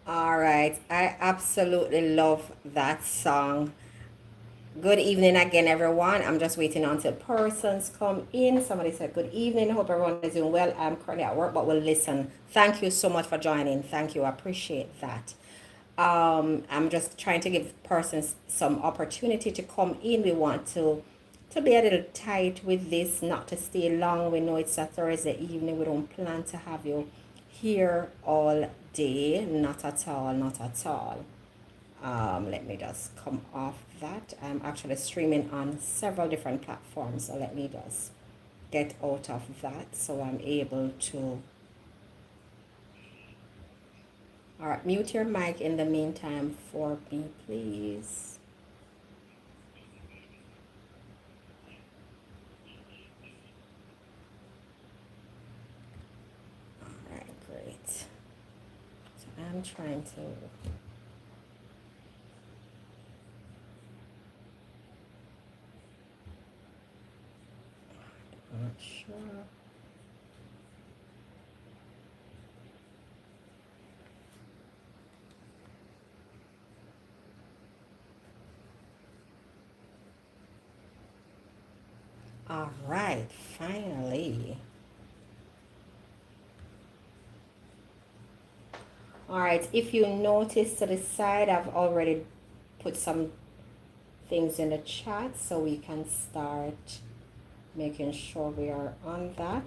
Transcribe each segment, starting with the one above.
All right. I absolutely love that song. Good evening again, everyone. I'm just waiting until persons come in. Somebody said, good evening. Hope everyone is doing well. I'm currently at work, but will listen. Thank you so much for joining. Thank you. I appreciate that. I'm just trying to give persons some opportunity to come in. We want to be a little tight with this, not to stay long. We know it's a Thursday evening. We don't plan to have you here all day. Not at all. Not at all. Let me just come off that. I'm actually streaming on several different platforms. So let me just get out of that so I'm able to. All right, mute your mic in the meantime for me, please. All right, great. So I'm trying to. Not sure. All right, finally. All right, if you notice to the side, I've already put some things in the chat so we can start making sure we are on that.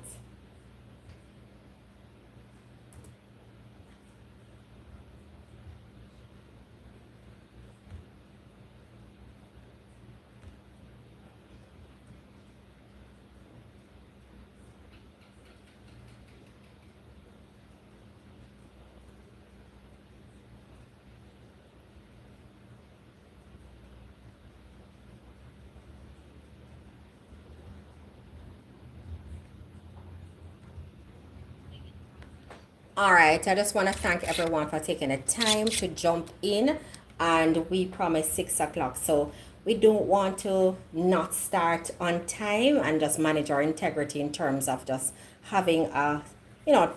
All right, I just want to thank everyone for taking the time to jump in, and we promised 6 o'clock. So we don't want to not start on time and just manage our integrity in terms of just having a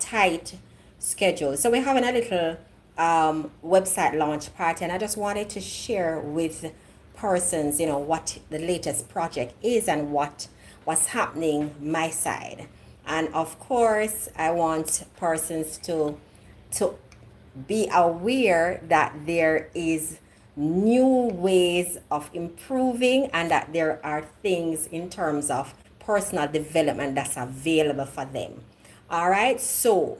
tight schedule. So we're having a little website launch party, and I just wanted to share with persons, what the latest project is and what's happening my side. And of course, I want persons to be aware that there is new ways of improving and that there are things in terms of personal development that's available for them. All right, so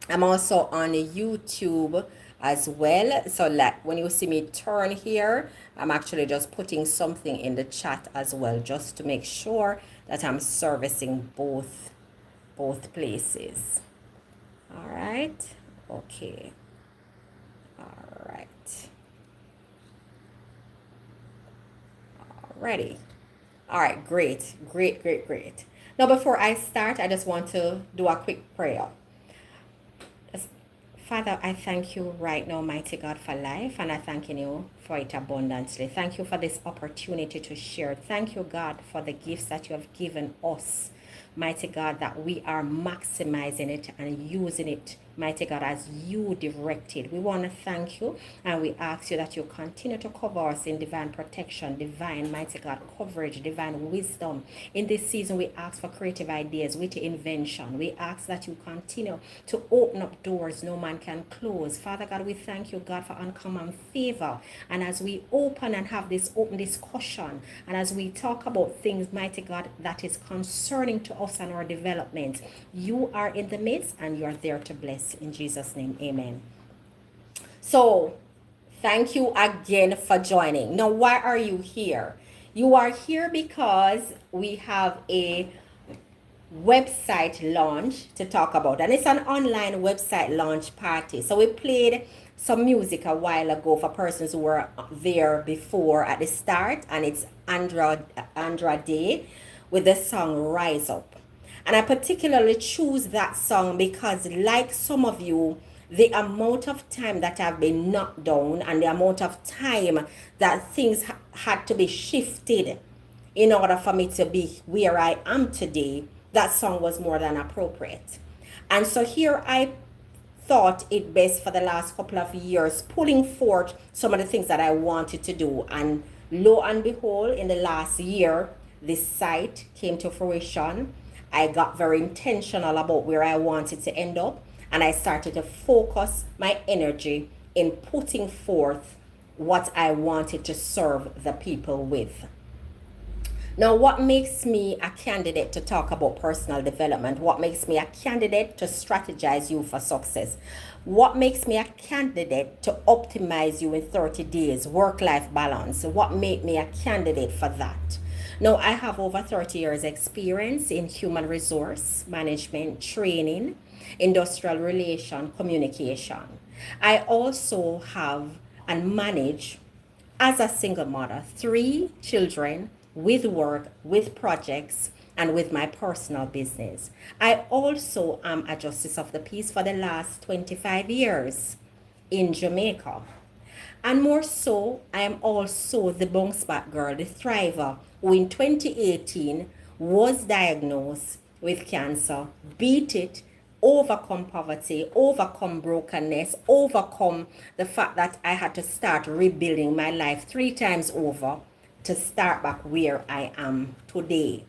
I'm also on YouTube as well. So like when you see me turn here, I'm actually just putting something in the chat as well, just to make sure that I'm servicing both places. All right. Okay. All right. Ready. All right. Great. Great. Great. Great. Now, before I start, I just want to do a quick prayer. Father, I thank you right now, mighty God, for life, and I thank you for it abundantly. Thank you for this opportunity to share. Thank you, God, for the gifts that you have given us, mighty God, that we are maximizing it and using it, mighty God, as you directed. We want to thank you, and we ask you that you continue to cover us in divine protection, divine, mighty God, coverage, divine wisdom. In this season, we ask for creative ideas, witty invention. We ask that you continue to open up doors no man can close. Father God, we thank you, God, for uncommon favor. And as we open and have this open discussion, and as we talk about things, mighty God, that is concerning to us and our development, you are in the midst and you are there to bless. In Jesus' name, amen. So, thank you again for joining. Now, why are you here? You are here because we have a website launch to talk about, and it's an online website launch party. So we played some music a while ago for persons who were there before at the start, and it's Andra Day with the song Rise Up. And I particularly choose that song because, like some of you, the amount of time that I've been knocked down and the amount of time that things had to be shifted in order for me to be where I am today, that song was more than appropriate. And so here I thought it best for the last couple of years, pulling forth some of the things that I wanted to do. And lo and behold, in the last year, this site came to fruition. I got very intentional about where I wanted to end up, and I started to focus my energy in putting forth what I wanted to serve the people with. Now, what makes me a candidate to talk about personal development? What makes me a candidate to strategize you for success? What makes me a candidate to optimize you in 30 days, work-life balance? What made me a candidate for that? Now, I have over 30 years experience in human resource management, training, industrial relation, communication. I also have and manage, as a single mother, 3 children, with work, with projects, and with my personal business. I also am a justice of the peace for the last 25 years in Jamaica. And more so, I am also the bounce back girl, the thriver, who in 2018 was diagnosed with cancer, beat it, overcome poverty, overcome brokenness, overcome the fact that I had to start rebuilding my life 3 times over to start back where I am today.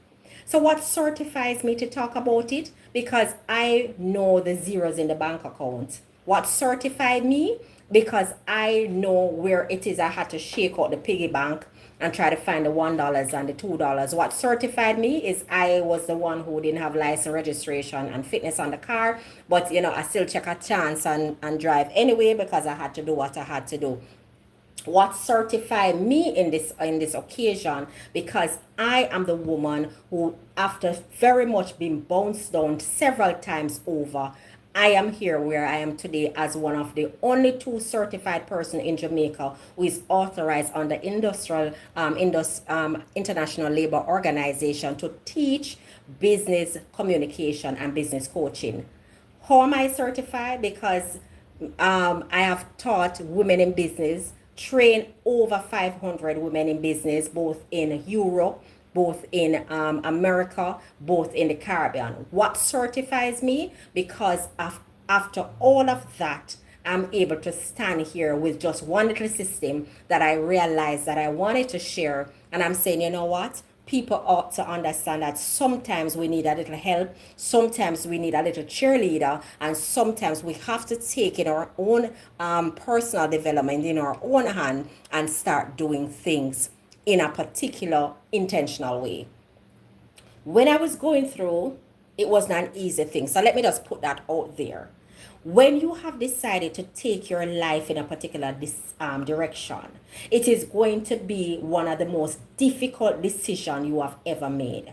So what certifies me to talk about it? Because I know the zeros in the bank account. What certified me? Because I know where it is I had to shake out the piggy bank and try to find the $1 and the $2. What certified me is I was the one who didn't have license, registration, and fitness on the car. But, I still check a chance and drive anyway because I had to do what I had to do. What certified me in this occasion, because I am the woman who, after very much being bounced down several times over, I am here where I am today as one of the only 2 certified person in Jamaica who is authorized under International Labor Organization to teach business communication and business coaching. How am I certified? Because I have taught women in business, trained over 500 women in business, both in Europe, both in America, both in the Caribbean. What certifies me? Because after all of that, I'm able to stand here with just one little system that I realized that I wanted to share. And I'm saying, you know what? People ought to understand that sometimes we need a little help, sometimes we need a little cheerleader, and sometimes we have to take in our own personal development in our own hand and start doing things in a particular intentional way. When I was going through, it wasn't an easy thing. So let me just put that out there. When you have decided to take your life in a particular direction, it is going to be one of the most difficult decisions you have ever made.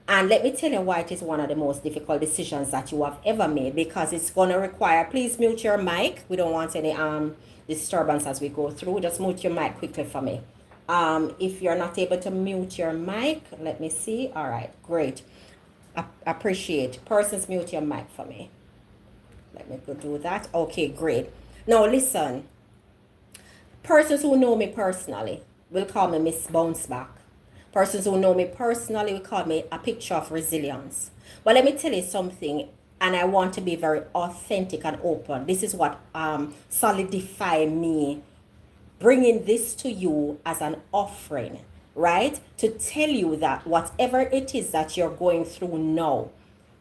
And let me tell you why it is one of the most difficult decisions that you have ever made, because it's going to require, please mute your mic. We don't want any disturbance as we go through. Just mute your mic quickly for me. If you're not able to mute your mic, let me see. All right, great. Appreciate. Persons, mute your mic for me. Let me go do that. Okay, great. Now listen. Persons who know me personally will call me Miss Bounce Back. Persons who know me personally will call me a picture of resilience. But let me tell you something, and I want to be very authentic and open. This is what solidify me bringing this to you as an offering, right? To tell you that whatever it is that you're going through now,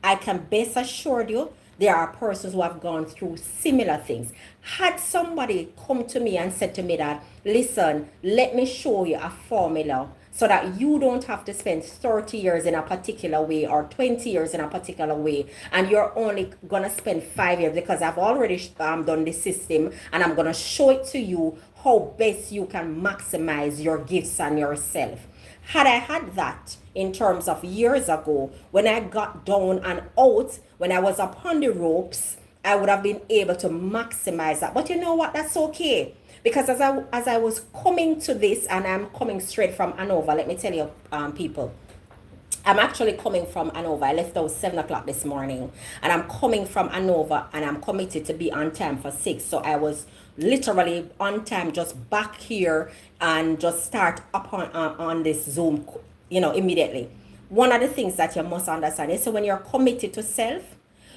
I can best assure you there are persons who have gone through similar things. Had somebody come to me and said to me that, listen, let me show you a formula so that you don't have to spend 30 years in a particular way or 20 years in a particular way, and you're only going to spend 5 years, because I've already done the system, and I'm going to show it to you how best you can maximize your gifts and yourself. Had I had that in terms of years ago, when I got down and out, when I was upon the ropes, I would have been able to maximize that. But you know what? That's okay. Because as I was coming to this, and I'm coming straight from Hanover, let me tell you, people, I'm actually coming from Hanover. I left out 7 o'clock this morning, and I'm coming from Hanover, and I'm committed to be on time for 6. So I was literally on time, just back here and just start up on this Zoom, immediately. One of the things that you must understand is, so when you're committed to self,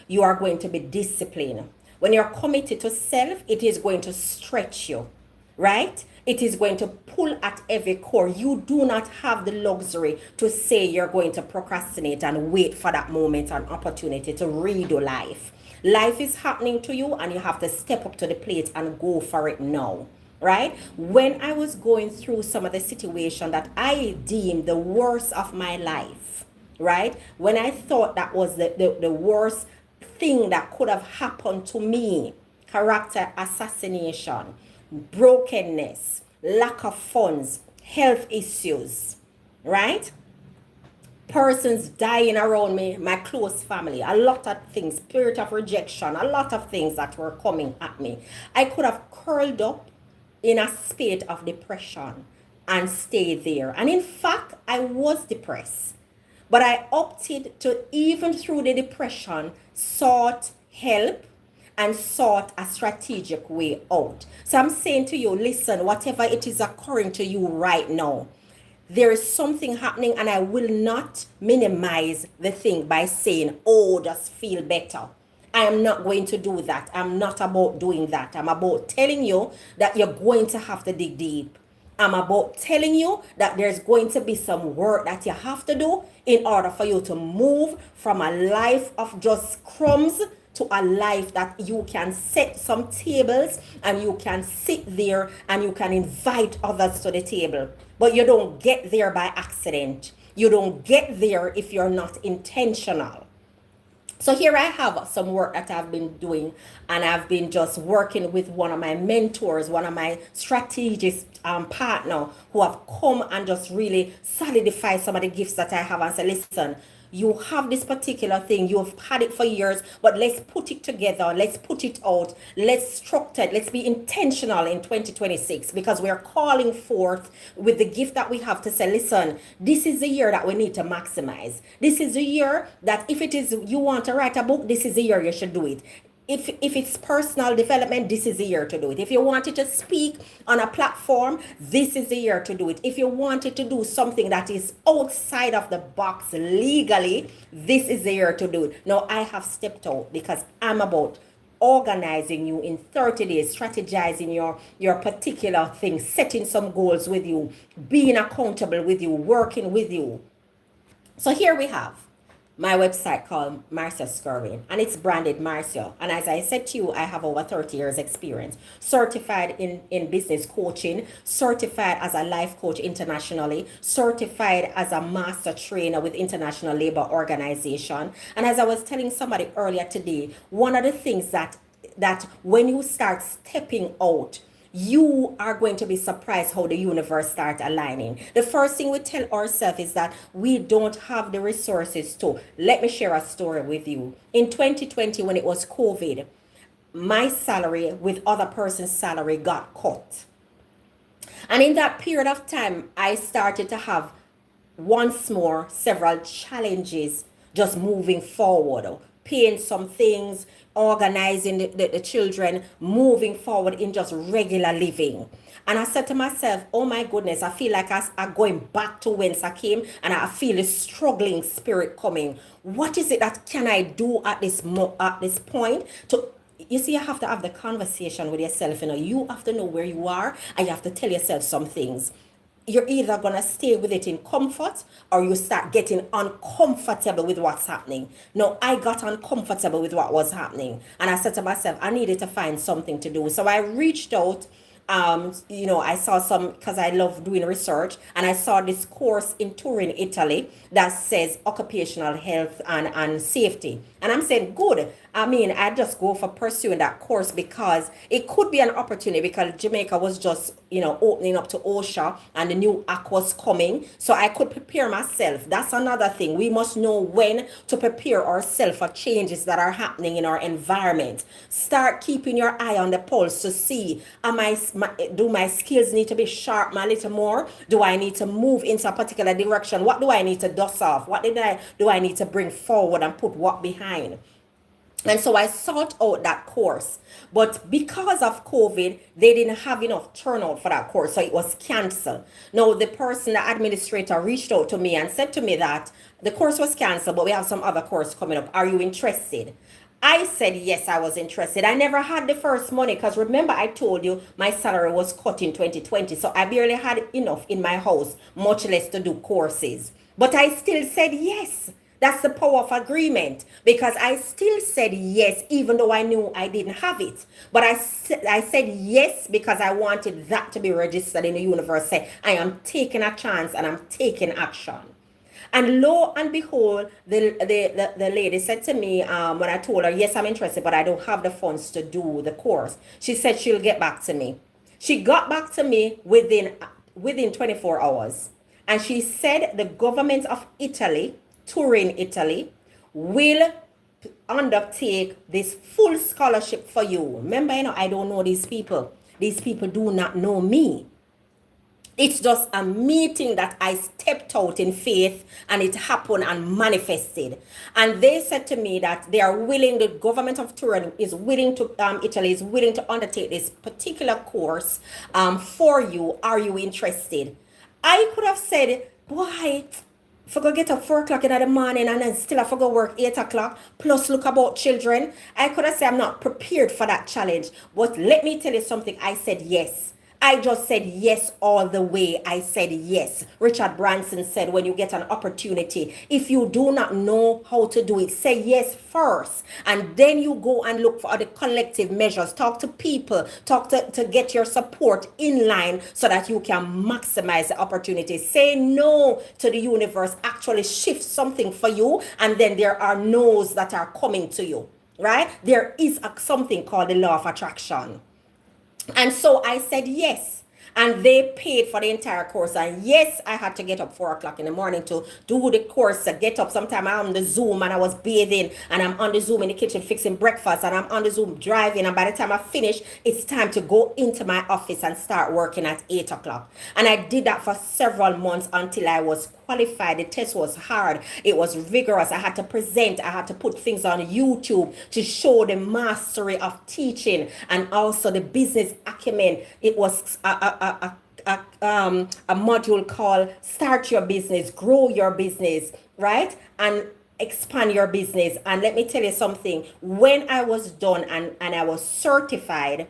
you are going to be disciplined. When you're committed to self, it is going to stretch you, right? It is going to pull at every core. You do not have the luxury to say you're going to procrastinate and wait for that moment and opportunity to redo life. Life is happening to you and you have to step up to the plate and go for it now, right? When I was going through some of the situation that I deemed the worst of my life, right? When I thought that was the worst thing that could have happened to me, character assassination, brokenness, lack of funds, health issues, right? Persons dying around me, my close family, a lot of things, spirit of rejection, a lot of things that were coming at me. I could have curled up in a state of depression and stayed there. And in fact, I was depressed. But I opted to, even through the depression, sought help and sought a strategic way out. So I'm saying to you, listen, whatever it is occurring to you right now, there is something happening, and I will not minimize the thing by saying, oh, just feel better. I am not going to do that. I'm not about doing that. I'm about telling you that you're going to have to dig deep. I'm about telling you that there's going to be some work that you have to do in order for you to move from a life of just crumbs to a life that you can set some tables and you can sit there and you can invite others to the table. But you don't get there by accident. You don't get there if you're not intentional. So here I have some work that I've been doing, and I've been just working with one of my mentors, one of my strategist partner, who have come and just really solidify some of the gifts that I have and say, listen, you have this particular thing, you've had it for years, but let's put it together, let's put it out, let's structure it, let's be intentional in 2026, because we're calling forth with the gift that we have to say, listen, this is the year that we need to maximize. This is the year that if it is you want to write a book, this is the year you should do it. If it's personal development, this is the year to do it. If you wanted to speak on a platform, this is the year to do it. If you wanted to do something that is outside of the box legally, this is the year to do it. Now, I have stepped out because I'm about organizing you in 30 days, strategizing your particular thing, setting some goals with you, being accountable with you, working with you. So here we have my website called Marcia Skervin, and it's branded Marcia. And as I said to you, I have over 30 years experience, certified in business coaching, certified as a life coach internationally, certified as a master trainer with International Labor Organization. And as I was telling somebody earlier today, one of the things that when you start stepping out, you are going to be surprised how the universe starts aligning. The first thing we tell ourselves is that we don't have the resources to. Let me share a story with you. In 2020, when it was COVID, my salary with other person's salary got cut. And in that period of time, I started to have once more several challenges just moving forward, paying some things, organizing the children, moving forward in just regular living. And I said to myself, oh my goodness, I feel like I'm going back to whence I came, and I feel a struggling spirit coming. What is it that can I do at this point to, you see, you have to have the conversation with yourself. You have to know where you are, and you have to tell yourself some things. You're either going to stay with it in comfort, or you start getting uncomfortable with what's happening. No, I got uncomfortable with what was happening. And I said to myself, I needed to find something to do. So I reached out. I saw some, because I love doing research, and I saw this course in Turin, Italy, that says occupational health and safety. And I'm saying, good. I mean, I just go for pursuing that course because it could be an opportunity, because Jamaica was just, opening up to OSHA and the new act was coming. So I could prepare myself. That's another thing. We must know when to prepare ourselves for changes that are happening in our environment. Start keeping your eye on the pulse to see, do my skills need to be sharp a little more? Do I need to move into a particular direction? What do I need to dust off? What do I need to bring forward and put what behind? And so I sought out that course. But because of COVID, they didn't have enough turnout for that course. So it was canceled. Now, the administrator reached out to me and said to me that the course was canceled, but we have some other course coming up. Are you interested? I said yes, I was interested. I never had the first money because remember I told you my salary was cut in 2020. So I barely had enough in my house, much less to do courses. But I still said yes. That's the power of agreement because I still said yes, even though I knew I didn't have it. But I said yes because I wanted that to be registered in the universe. Say, I am taking a chance and I'm taking action. And lo and behold, the lady said to me when I told her, yes, I'm interested, but I don't have the funds to do the course. She said she'll get back to me. She got back to me within 24 hours. And she said the government of Italy, Turin, Italy, will undertake this full scholarship for you. Remember, I don't know these people. These people do not know me. It's just a meeting that I stepped out in faith and it happened and manifested. And they said to me that they are willing, the government of Turin is willing to, Italy is willing to undertake this particular course for you. Are you interested? I could have said, boy, if I go get up 4 o'clock in the morning and then still I go work 8 o'clock, plus look about children, I could have said I'm not prepared for that challenge. But let me tell you something, I said yes. I just said yes all the way. I said yes. Richard Branson said when you get an opportunity, if you do not know how to do it, say yes first. And then you go and look for the collective measures. Talk to people. Talk to get your support in line so that you can maximize the opportunity. Say no to the universe. Actually shift something for you. And then there are no's that are coming to you. Right? There is something called the law of attraction. And so I said yes. And they paid for the entire course. And yes, I had to get up 4 o'clock in the morning to do the course, to get up. Sometime I'm on the Zoom and I was bathing and I'm on the Zoom in the kitchen fixing breakfast and I'm on the Zoom driving. And by the time I finish, it's time to go into my office and start working at 8 o'clock. And I did that for several months until I was qualified. The test was hard. It was rigorous. I had to present. I had to put things on YouTube to show the mastery of teaching and also the business acumen. It was a module called Start Your Business, Grow Your Business, right? And expand your business. And let me tell you something. When I was done and I was certified,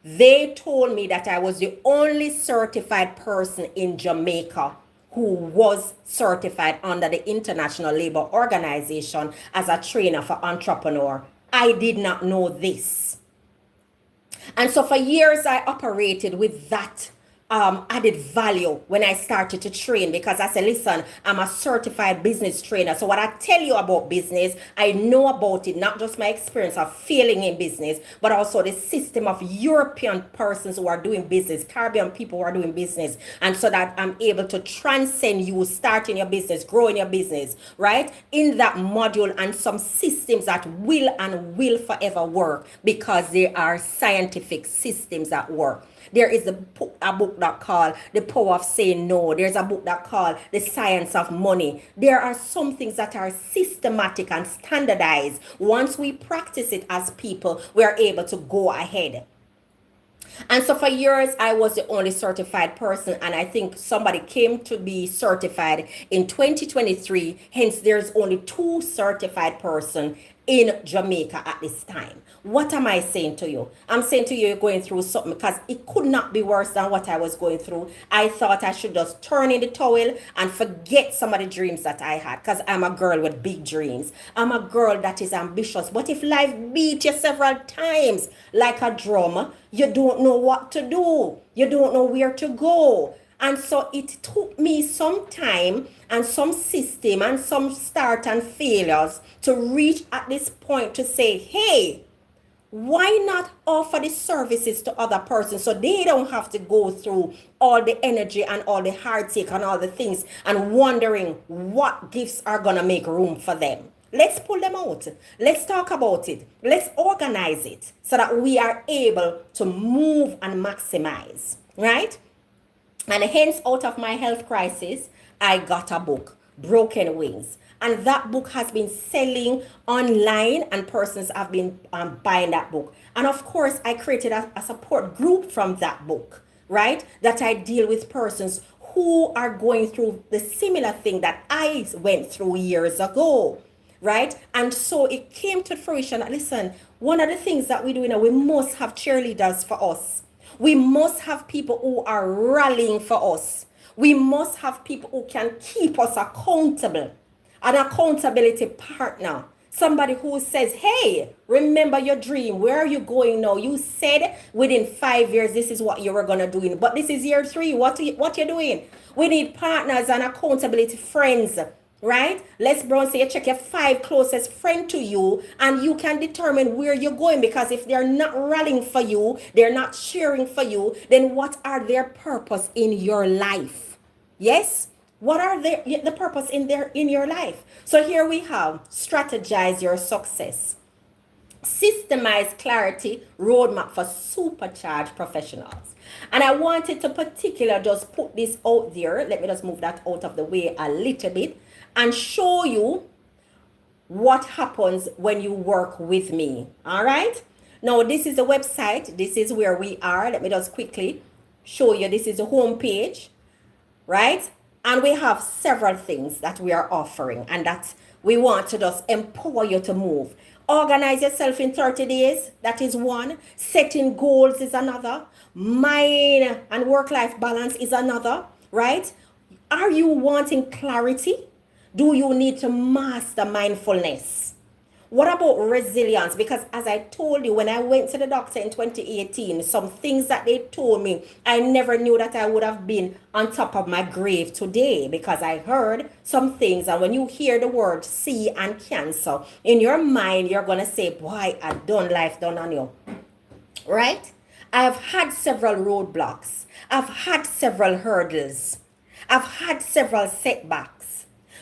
they told me that I was the only certified person in Jamaica who was certified under the International Labor Organization as a trainer for entrepreneur. I did not know this. And so for years, I operated with that added value when I started to train because I said, listen, I'm a certified business trainer. So what I tell you about business, I know about it, not just my experience of failing in business, but also the system of European persons who are doing business, Caribbean people who are doing business. And so that I'm able to transcend you starting your business, growing your business, right? In that module and some systems that will and will forever work because they are scientific systems that work. There is a book that called The Power of Saying No. There's a book that called The Science of Money. There are some things that are systematic and standardized. Once we practice it as people, we are able to go ahead. And so for years, I was the only certified person. And I think somebody came to be certified in 2023. Hence, there's only 2 certified persons in Jamaica at this time. What am I saying to you? I'm saying to you, you're going through something because it could not be worse than what I was going through. I thought I should just turn in the towel and forget some of the dreams that I had because I'm a girl with big dreams. I'm a girl that is ambitious. But if life beat you several times like a drum, you don't know what to do. You don't know where to go. And so it took me some time and some system and some start and failures to reach at this point to say, hey, why not offer the services to other persons so they don't have to go through all the energy and all the heartache and all the things and wondering what gifts are going to make room for them. Let's pull them out. Let's talk about it. Let's organize it so that we are able to move and maximize, right? And hence, out of my health crisis, I got a book, Broken Wings. And that book has been selling online and persons have been buying that book. And of course, I created a support group from that book, right? That I deal with persons who are going through the similar thing that I went through years ago. right? And so it came to fruition. Listen, one of the things that we do, we must have cheerleaders for us. We must have people who are rallying for us. We must have people who can keep us accountable, an accountability partner. Somebody who says, hey, remember your dream. Where are you going now? You said within 5 years, this is what you were going to do. But this is year 3. What you doing? We need partners and accountability friends, right? Les Brown say you check your 5 closest friend to you and you can determine where you're going, because if they're not rallying for you, they're not cheering for you, then what are their purpose in your life? Yes? What are the purpose in your life? So here we have strategize your success. Systemize clarity roadmap for supercharged professionals. And I wanted to particularly just put this out there. Let me just move that out of the way a little bit and show you what happens when you work with me. All right. Now, this is the website. This is where we are. Let me just quickly show you. This is the home page, right? And we have several things that we are offering and that we want to just empower you to move. Organize yourself in 30 days. That is one. Setting goals is another. Mind and work-life balance is another, right? Are you wanting clarity? Do you need to master mindfulness? What about resilience? Because as I told you, when I went to the doctor in 2018, some things that they told me, I never knew that I would have been on top of my grave today, because I heard some things. And when you hear the word C and cancer, in your mind, you're going to say, boy, I done life done on you. Right? I have had several roadblocks. I've had several hurdles. I've had several setbacks.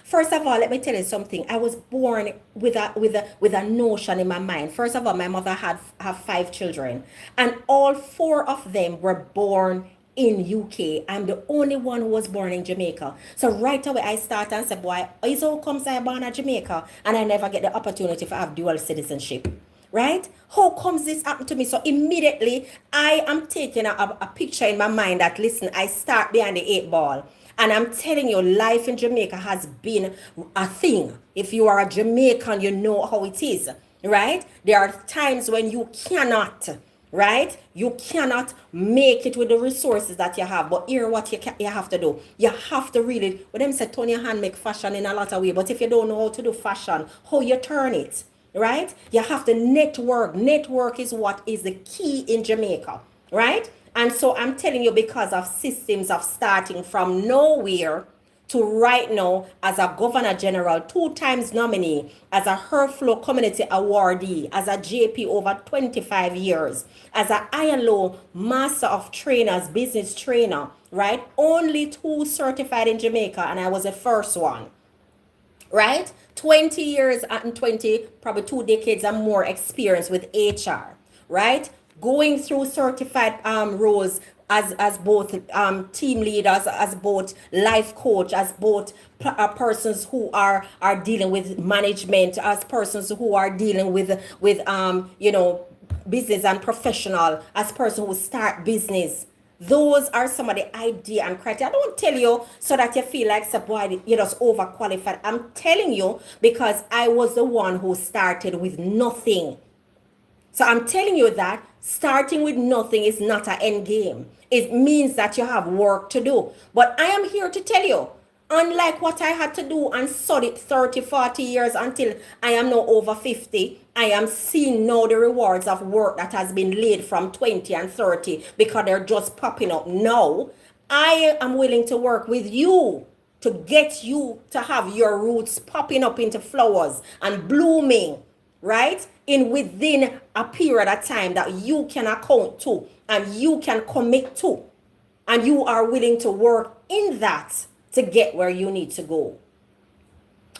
First of all, let me tell you something. I was born with a notion in my mind. First of all, my mother have 5 children, and all 4 of them were born in UK. I'm the only one who was born in Jamaica. So right away, I start and say, boy, is how comes I born in Jamaica and I never get the opportunity to have dual citizenship? Right? How comes this happened to me? So immediately, I am taking a picture in my mind that, listen, I start behind the 8 ball. And I'm telling you, life in Jamaica has been a thing. If you are a Jamaican, you know how it is, right? There are times when you cannot, right? You cannot make it with the resources that you have. But here what you have to do. You have to really, when them say turn your hand make fashion in a lot of ways. But if you don't know how to do fashion, how you turn it, right? You have to network. Network is what is the key in Jamaica, right? And so I'm telling you, because of systems of starting from nowhere to right now as a Governor General, 2 times nominee, as a Herflow Community Awardee, as a JP over 25 years, as an ILO Master of Trainers, business trainer, right? Only 2 certified in Jamaica, and I was the first one, right? 20 years and 20, probably 2 decades and more experience with HR, right? Going through certified roles as both team leaders, as both life coach, as both persons who are dealing with management, as persons who are dealing with business and professional, as person who start business. Those are some of the idea and criteria. I don't tell you so that you feel like, boy, you're just overqualified. I'm telling you because I was the one who started with nothing. So I'm telling you that starting with nothing is not an end game. It means that you have work to do. But I am here to tell you, unlike what I had to do and study 30, 40 years until I am now over 50, I am seeing now the rewards of work that has been laid from 20 and 30 because they're just popping up now. I am willing to work with you to get you to have your roots popping up into flowers and blooming, right? Within a period of time that you can account to and you can commit to, and you are willing to work in that to get where you need to go.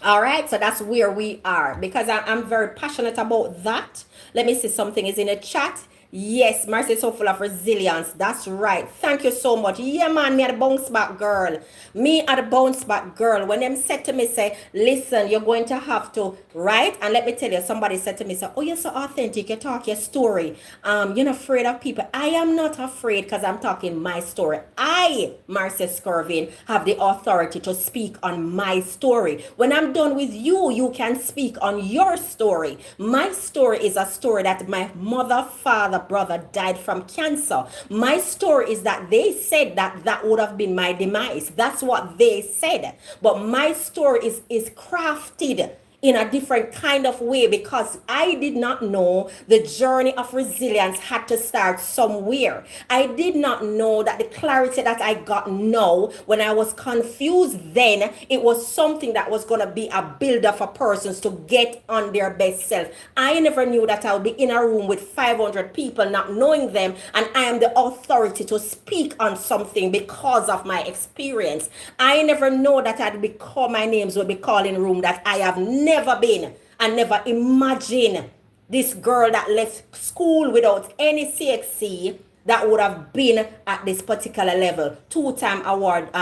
All right, so that's where we are because I'm very passionate about that. Let me see, something is in the chat. Yes, Marcy is so full of resilience. That's right. Thank you so much. Yeah, man, me at the bounce back girl. Me at the bounce back girl. When them said to me, say, listen, you're going to have to, right? And let me tell you, somebody said to me, say, oh, you're so authentic. You talk your story. You're not afraid of people. I am not afraid because I'm talking my story. I, Marcia Skervin, have the authority to speak on my story. When I'm done with you, you can speak on your story. My story is a story that my mother, father, brother died from cancer. My story is that they said that that would have been my demise. That's what they said. But my story is crafted in a different kind of way because I did not know the journey of resilience had to start somewhere. I did not know that the clarity that I got now when I was confused then, it was something that was going to be a builder for persons to get on their best self. I never knew that I would be in a room with 500 people not knowing them and I am the authority to speak on something because of my experience. I never know that I'd be called, my names would be called in a room that I have never been and never imagined. This girl that left school without any CXC that would have been at this particular level. 2-time award,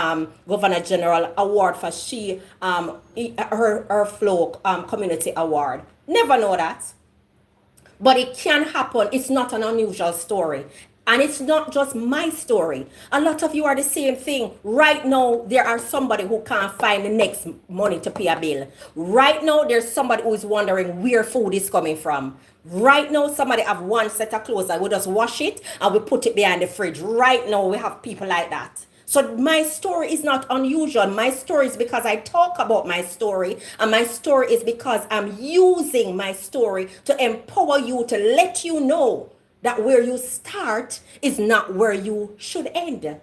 Governor General award for she, her flow community award. Never know that. But it can happen. It's not an unusual story. And it's not just my story. A lot of you are the same thing. Right now, there are somebody who can't find the next money to pay a bill. Right now, there's somebody who is wondering where food is coming from. Right now, somebody have one set of clothes and we just wash it and we put it behind the fridge. Right now, we have people like that. So my story is not unusual. My story is because I talk about my story. And my story is because I'm using my story to empower you, to let you know that where you start is not where you should end.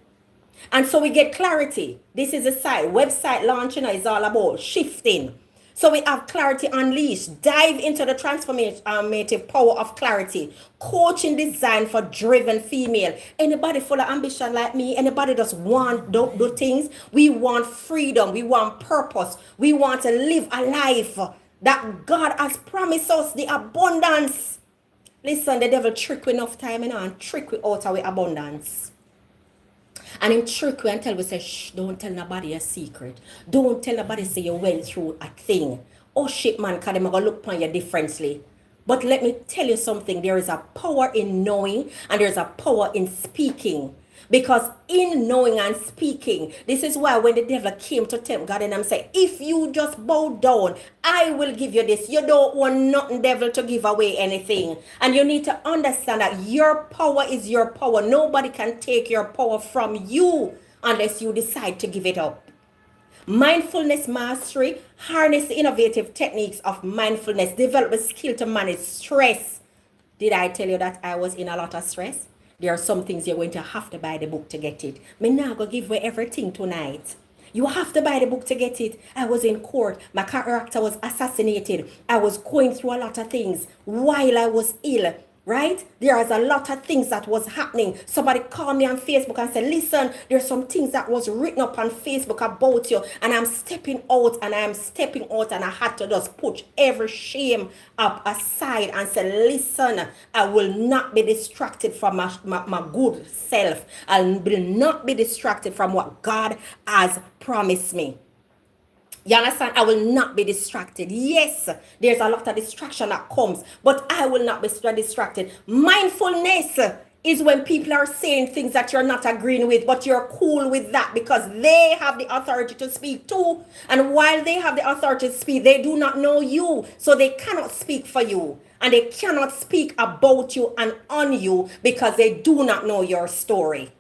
And so we get clarity. This is a site. Website launching is all about shifting. So we have clarity unleashed. Dive into the transformative power of clarity. Coaching designed for driven female. Anybody full of ambition like me? Anybody just want do things? We want freedom. We want purpose. We want to live a life that God has promised us, the abundance. Listen, the devil trick we enough time and trick we out of our abundance. And him trick we and tell we say, shh, don't tell nobody a secret. Don't tell nobody say you went through a thing. Oh shit, man, because they're going to look upon you differently. But let me tell you something. There is a power in knowing and there's a power in speaking. Because in knowing and speaking, this is why when the devil came to tempt God and I'm saying, if you just bow down, I will give you this. You don't want nothing, devil, to give away anything. And you need to understand that your power is your power. Nobody can take your power from you unless you decide to give it up. Mindfulness mastery, harness the innovative techniques of mindfulness, develop a skill to manage stress. Did I tell you that I was in a lot of stress? There are some things you're going to have to buy the book to get it. Me now go give away everything tonight. You have to buy the book to get it. I was in court. My character was assassinated. I was going through a lot of things while I was ill. Right? There is a lot of things that was happening. Somebody called me on Facebook and said, listen, there's some things that was written up on Facebook about you. And I'm stepping out and I had to just put every shame up aside and say, listen, I will not be distracted from my good self. I will not be distracted from what God has promised me. You understand? I will not be distracted. Yes, there's a lot of distraction that comes, but I will not be distracted. Mindfulness is when people are saying things that you're not agreeing with, but you're cool with that because they have the authority to speak too. And while they have the authority to speak, they do not know you. So they cannot speak for you. And they cannot speak about you and on you because they do not know your story.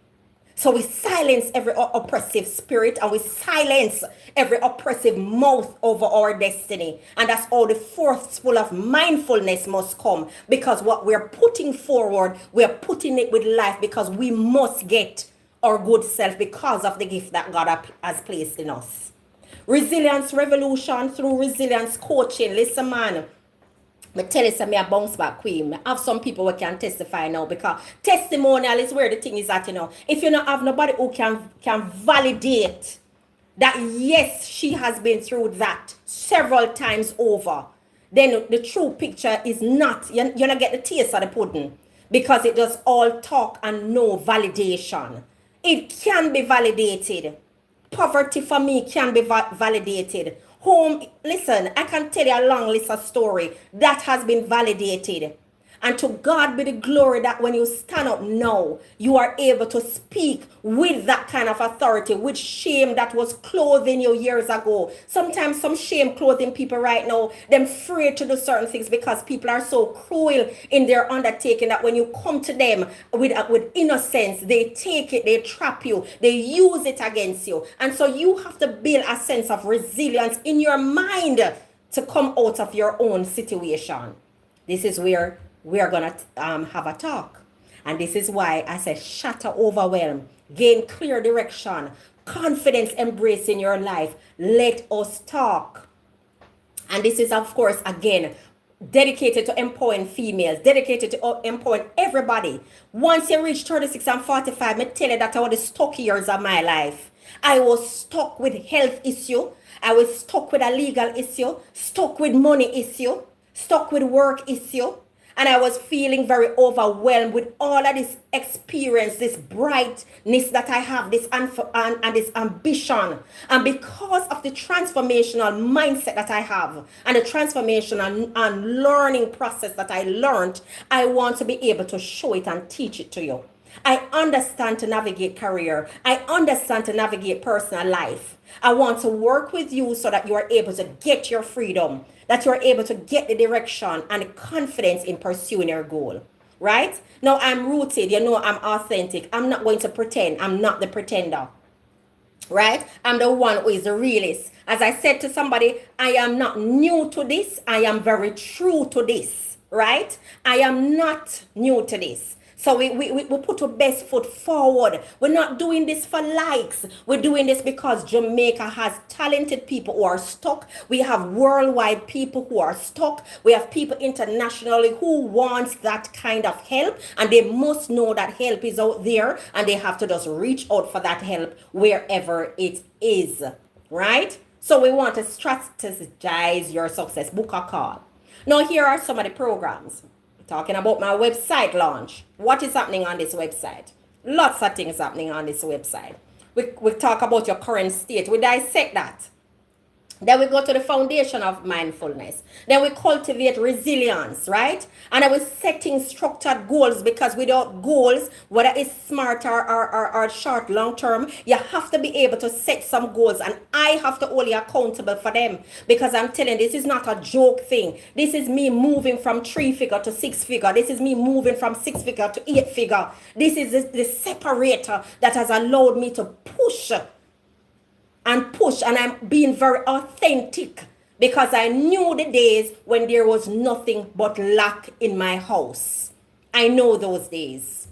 So we silence every oppressive spirit and we silence every oppressive mouth over our destiny. And that's all the forceful of mindfulness must come. Because what we're putting forward, we're putting it with life because we must get our good self because of the gift that God has placed in us. Resilience revolution through resilience coaching. Listen, man. I tell you something, I bounce back queen. I have some people who can testify now because testimonial is where the thing is at, you know. If you don't have nobody who can validate that yes, she has been through that several times over, then the true picture is not, you're not get the taste of the pudding. because it does all talk and no validation. It can be validated. Poverty for me can be validated. Home, listen, I can tell you a long list of story that has been validated. And to God be the glory that when you stand up now, you are able to speak with that kind of authority, with shame that was clothing you years ago. Sometimes some shame clothing people right now, them afraid to do certain things because people are so cruel in their undertaking that when you come to them with innocence, they take it, they trap you, they use it against you. And so you have to build a sense of resilience in your mind to come out of your own situation. This is where we are going to have a talk. And this is why I said shatter overwhelm, gain clear direction, confidence embracing your life. Let us talk. And this is, of course, again, dedicated to empowering females, dedicated to empowering everybody. Once you reach 36 and 45, I tell you that I was the stuck years of my life. I was stuck with health issue. I was stuck with a legal issue, stuck with money issue, stuck with work issue. And I was feeling very overwhelmed with all of this experience, this brightness that I have, this and this ambition. And because of the transformational mindset that I have and the transformational and learning process that I learned, I want to be able to show it and teach it to you. I understand to navigate career. I understand to navigate personal life. I want to work with you so that you are able to get your freedom, that you are able to get the direction and the confidence in pursuing your goal. Right? Now I'm rooted, I'm authentic. I'm not going to pretend. I'm not the pretender. Right? I'm the one who is the realist. As I said to somebody, I am not new to this. I am very true to this. Right? I am not new to this. So we put our best foot forward. We're not doing this for likes. We're doing this because Jamaica has talented people who are stuck. We have worldwide people who are stuck. We have people internationally who wants that kind of help. And they must know that help is out there. And they have to just reach out for that help wherever it is. Right? So we want to strategize your success. Book a call. Now here are some of the programs. Talking about my website launch. What is happening on this website? Lots of things happening on this website. We talk about your current state. We dissect that. Then we go to the foundation of mindfulness. Then we cultivate resilience, right? And I was setting structured goals, because without goals, whether it's smart or short, long term, you have to be able to set some goals. And I have to hold you accountable for them, because I'm telling you, this is not a joke thing. This is me moving from 3-figure to 6-figure. This is me moving from 6-figure to 8-figure. This is the separator that has allowed me to push, and I'm being very authentic, because I knew the days when there was nothing but lack in my house. I know those days.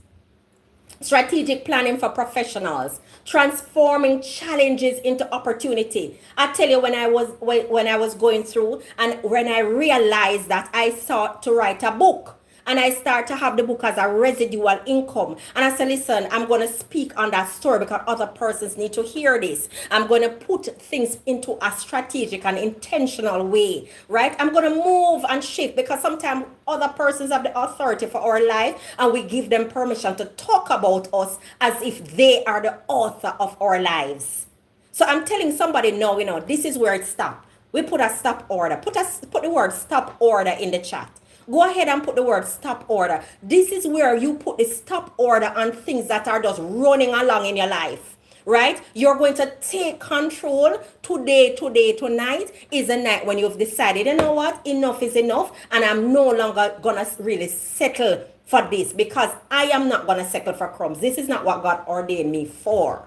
Strategic planning for professionals, transforming challenges into opportunity. I tell you, when I was going through, and when I realized that I sought to write a book, and I start to have the book as a residual income. And I said, listen, I'm going to speak on that story because other persons need to hear this. I'm going to put things into a strategic and intentional way, right? I'm going to move and shift, because sometimes other persons have the authority for our life, and we give them permission to talk about us as if they are the author of our lives. So I'm telling somebody, no, this is where it stops. We put a stop order. Put the word stop order in the chat. Go ahead and put the word stop order. This is where you put the stop order on things that are just running along in your life, right? You're going to take control. Today, tonight is a night when you've decided, you know what, enough is enough, and I'm no longer going to really settle for this, because I am not going to settle for crumbs. This is not what God ordained me for.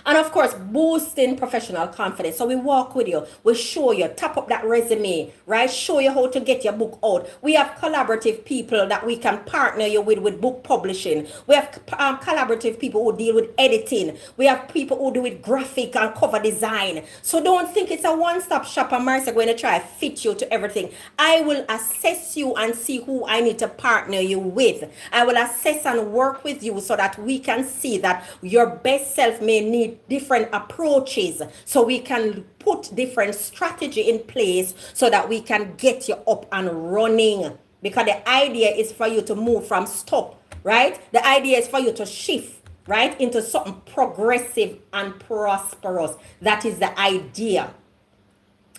And of course, boosting professional confidence. So we walk with you. We show you, tap up that resume, right? Show you how to get your book out. We have collaborative people that we can partner you with book publishing. We have collaborative people who deal with editing. We have people who do with graphic and cover design. So don't think it's a one-stop shop and Marcia going to try to fit you to everything. I will assess you and see who I need to partner you with. I will assess and work with you so that we can see that your best self may need different approaches, so we can put different strategy in place so that we can get you up and running. Because the idea is for you to move from stop, right? The idea is for you to shift, right, into something progressive and prosperous. That is the idea.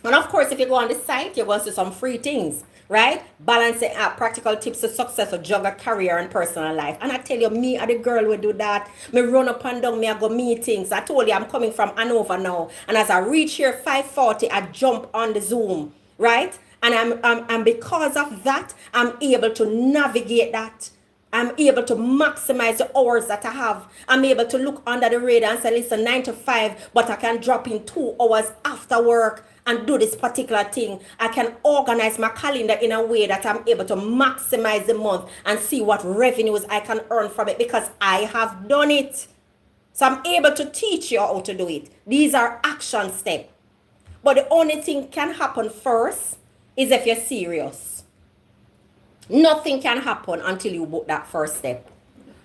And of course, if you go on the site, you're going to see some free things, right? Balancing out practical tips to success for juggle career and personal life. And I tell you, me and the girl will do that. Me run up and down, me I go meetings. I told you I'm coming from Hanover now. And as I reach here 5:40, I jump on the Zoom, right? And I'm because of that, I'm able to navigate that. I'm able to maximize the hours that I have. I'm able to look under the radar and say, listen, 9 to 5, but I can drop in 2 hours after work and do this particular thing. I can organize my calendar in a way that I'm able to maximize the month and see what revenues I can earn from it because I have done it. So I'm able to teach you how to do it. These are action steps. But the only thing can happen first is if you're serious. Nothing can happen until you book that first step.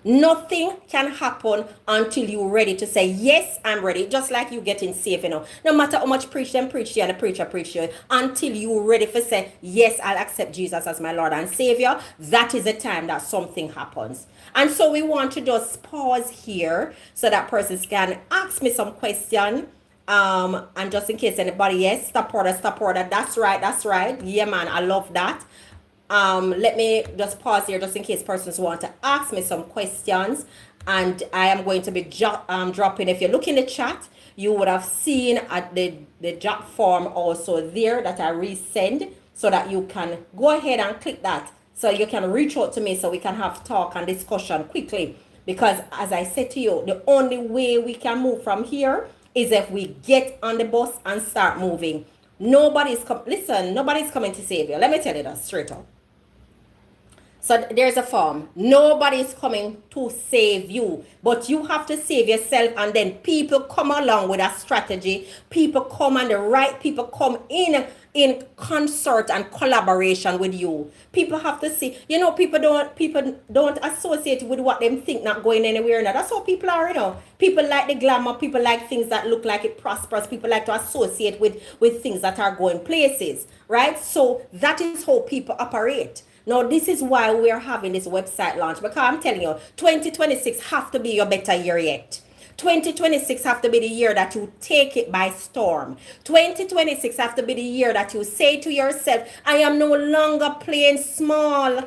Nothing can happen until you're ready to say, yes, I'm ready. Just like you getting saved, No matter how much preach them, preach you, and the preacher preach you. Until you're ready to say, yes, I'll accept Jesus as my Lord and Savior. That is the time that something happens. And so we want to just pause here so that person can ask me some question. And just in case anybody, yes, stop order. That's right. Yeah, man, I love that. Let me just pause here just in case persons want to ask me some questions. And I am going to be dropping, if you look in the chat, you would have seen at the drop form also there that I resend so that you can go ahead and click that. So you can reach out to me so we can have talk and discussion quickly. Because as I said to you, the only way we can move from here is if we get on the bus and start moving. Nobody's coming to save you. Let me tell you that straight up. So there's a form. Nobody's coming to save you, but you have to save yourself, and then people come along with a strategy. People come, and the right people come in concert and collaboration with you. People have to see, people don't associate with what they think not going anywhere now. That's how people are, People like the glamour, people like things that look like it prospers, people like to associate with things that are going places, right? So that is how people operate. Now, this is why we are having this website launch, because I'm telling you, 2026 have to be your better year yet. 2026 have to be the year that you take it by storm. 2026 have to be the year that you say to yourself, I am no longer playing small,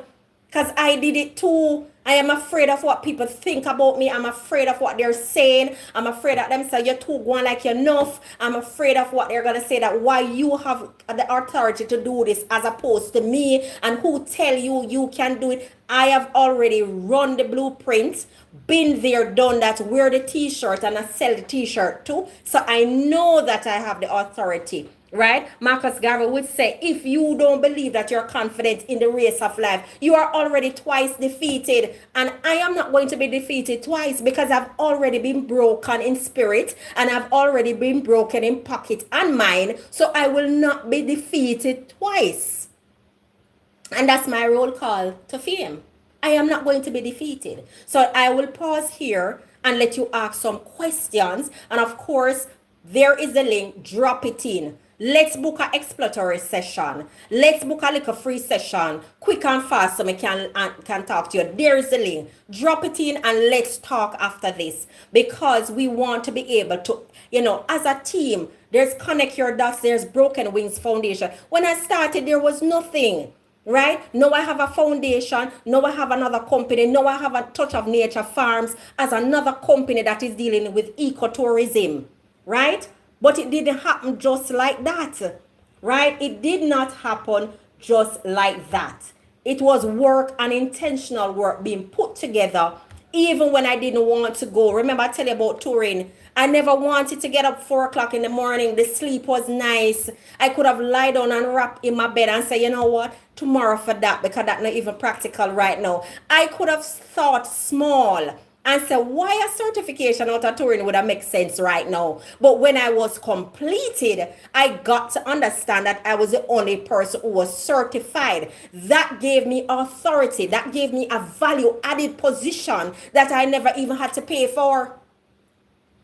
because I did it too. I am afraid of what people think about me. I'm afraid of what they're saying. I'm afraid of them say you're too going like you're enough. I'm afraid of what they're going to say, that why you have the authority to do this as opposed to me, and who tell you can do it. I have already run the blueprint, been there, done that, wear the t-shirt, and I sell the t-shirt too. So I know that I have the authority. Right? Marcia Skervin would say, if you don't believe that you're confident in the race of life, you are already twice defeated. And I am not going to be defeated twice, because I've already been broken in spirit and I've already been broken in pocket and mind. So I will not be defeated twice. And that's my roll call to fame. I am not going to be defeated. So I will pause here and let you ask some questions. And of course, there is a link. Drop it in. Let's book an exploratory session. Let's book a little free session, quick and fast, so we can talk to you. There is the link. Drop it in and let's talk after this, because we want to be able to, as a team, there's Connect Your Dots, there's Broken Wings Foundation. When I started, there was nothing. Right? Now I have a foundation. Now I have another company. Now I have a Touch of Nature Farms as another company that is dealing with ecotourism. Right? But it didn't happen just like that, right? It did not happen just like that. It was work and intentional work being put together, even when I didn't want to go. Remember, I tell you about touring. I never wanted to get up 4 o'clock in the morning. The sleep was nice. I could have lied down and wrapped in my bed and say, you know what, tomorrow for that, because that's not even practical right now. I could have thought small and say, why a certification out of touring would have make sense right now? But when I was completed, I got to understand that I was the only person who was certified. That gave me authority. That gave me a value-added position that I never even had to pay for.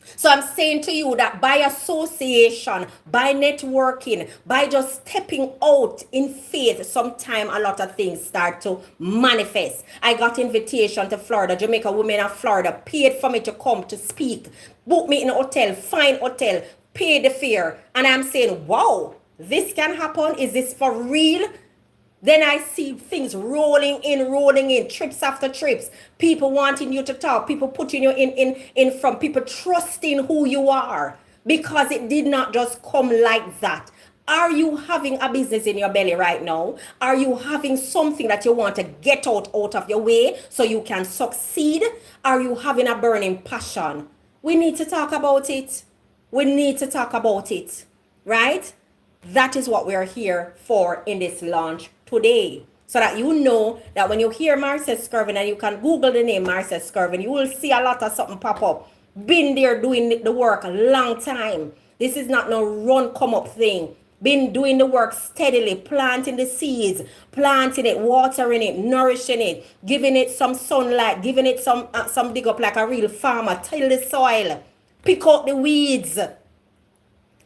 So I'm saying to you that by association, by networking, by just stepping out in faith, sometime a lot of things start to manifest. I got invitation to Florida. Jamaica Women of Florida paid for me to come to speak. Book me in a hotel, fine hotel, pay the fare. And I'm saying, wow, this can happen. Is this for real? Then I see things rolling in, trips after trips. People wanting you to talk, people putting you in front, people trusting who you are because it did not just come like that. Are you having a business in your belly right now? Are you having something that you want to get out of your way so you can succeed? Are you having a burning passion? We need to talk about it. We need to talk about it, right? That is what we are here for in this launch today. So that you know that when you hear Marcia Skervin and you can Google the name Marcia Skervin, you will see a lot of something pop up. Been there doing the work a long time. This is not no run come up thing. Been doing the work steadily, planting the seeds, planting it, watering it, nourishing it, giving it some sunlight, giving it some dig up like a real farmer, till the soil, pick out the weeds,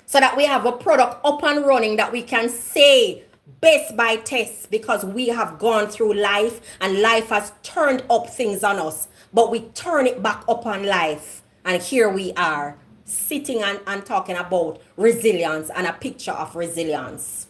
so that we have a product up and running that we can say best by test, because we have gone through life and life has turned up things on us, but we turn it back up on life, and here we are sitting and talking about resilience and a picture of resilience.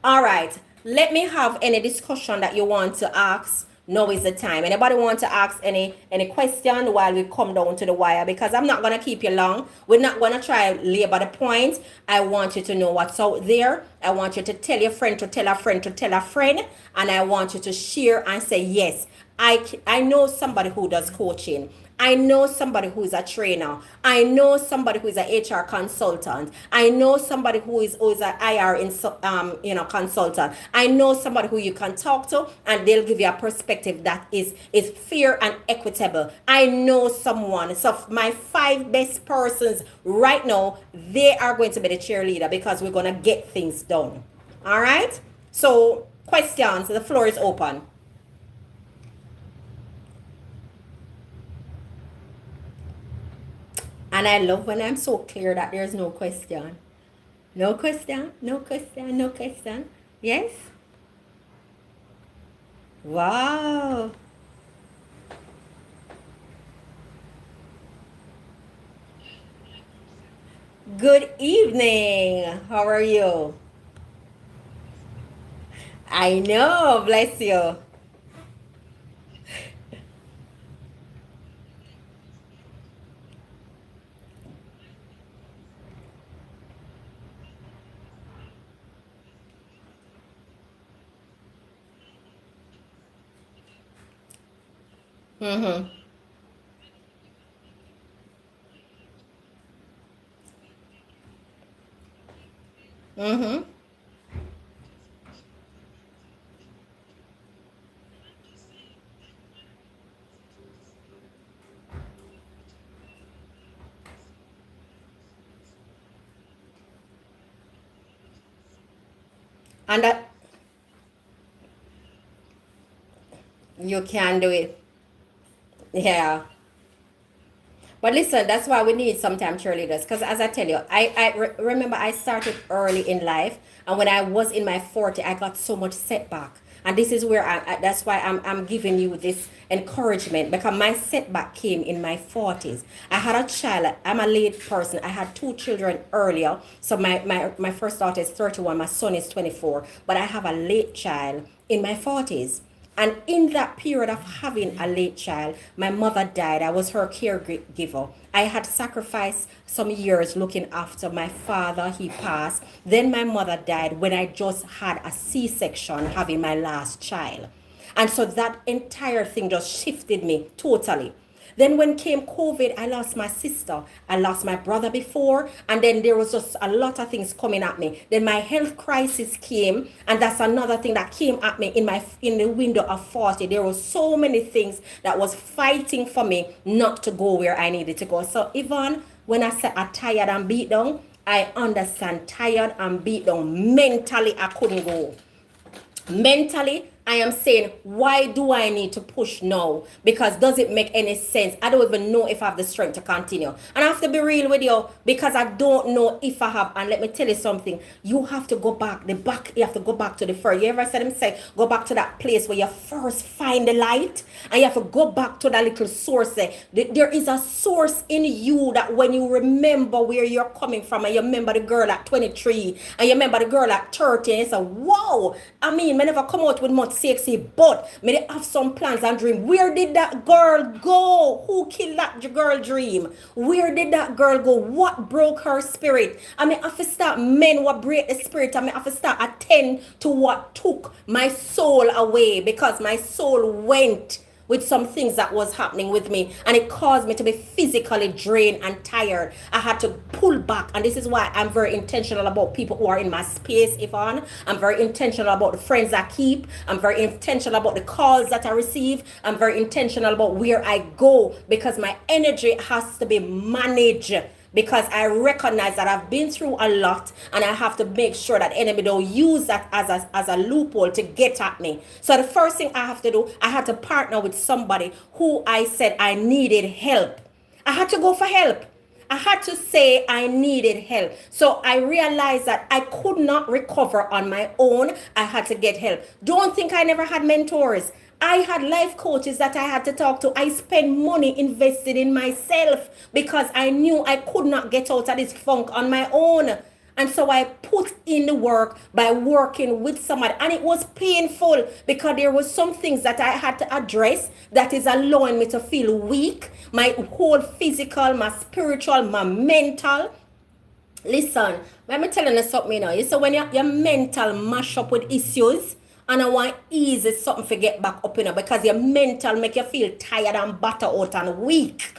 All right, let me have any discussion that you want to ask. Now is the time. Anybody want to ask any question while we come down to the wire? Because I'm not going to keep you long. We're not going to try to labor the point. I want you to know what's out there. I want you to tell your friend to tell a friend to tell a friend. And I want you to share and say, yes, I know somebody who does coaching. I know somebody who is a trainer. I know somebody who is an HR consultant. I know somebody who is an IR consultant. I know somebody who you can talk to and they'll give you a perspective that is fair and equitable. I know someone. So my 5 best persons right now, they are going to be the cheerleader because we're going to get things done. All right? So questions, the floor is open. And I love when I'm so clear that there's no question. No question, no question, no question. Yes? Wow. Good evening. How are you? I know, bless you. Mm-hmm. Mm-hmm. And that you can do it. Yeah. But listen, that's why we need sometimes cheerleaders. Because as I tell you, remember I started early in life. And when I was in my 40, I got so much setback. And this is where that's why I'm giving you this encouragement, because my setback came in my 40s. I had a child. I'm a late person. I had 2 children earlier. So my first daughter is 31. My son is 24. But I have a late child in my 40s. And in that period of having a late child, my mother died. I was her caregiver. I had sacrificed some years looking after my father. He passed. Then my mother died when I just had a C-section having my last child. And so that entire thing just shifted me totally. Then when came COVID, I lost my sister. I lost my brother before. And then there was just a lot of things coming at me. Then my health crisis came. And that's another thing that came at me in the window of 40. There were so many things that was fighting for me not to go where I needed to go. So Yvonne, when I say I'm tired and beat down, I understand tired and beat down. Mentally, I couldn't go. Mentally, I am saying, why do I need to push now? Because does it make any sense? I don't even know if I have the strength to continue. And I have to be real with you because I don't know if I have. And let me tell you something. You have to go back. You have to go back to the first. You ever said him say, go back to that place where you first find the light? And you have to go back to that little source there. There is a source in you that when you remember where you're coming from, and you remember the girl at 23, and you remember the girl at 30, and you say, wow, I mean, I never come out with much sexy, but may they have some plans and dream. Where did that girl go? Who killed that girl dream? Where did that girl go? What broke her spirit? I mean, I have to start men what break the spirit. I mean, I have to start attend to what took my soul away, because my soul went with some things that was happening with me, and it caused me to be physically drained and tired. I had to pull back, and this is why I'm very intentional about people who are in my space, Yvonne. I'm very intentional about the friends I keep. I'm very intentional about the calls that I receive. I'm very intentional about where I go, because my energy has to be managed, because I recognize that I've been through a lot, and I have to make sure that enemy don't use that as a loophole to get at me. So the first thing I have to do, I had to partner with somebody who I said I needed help. I had to go for help. I had to say I needed help. So I realized that I could not recover on my own. I had to get help. Don't think I never had mentors. I had life coaches that I had to talk to. I spent money invested in myself because I knew I could not get out of this funk on my own. And so I put in the work by working with somebody. And it was painful because there was some things that I had to address that is allowing me to feel weak. My whole physical, my spiritual, my mental. Listen, let me tell you something, you know. You see, when your mental mash up with issues, and I want easy something to get back up, you know, because your mental make you feel tired and battered out and weak.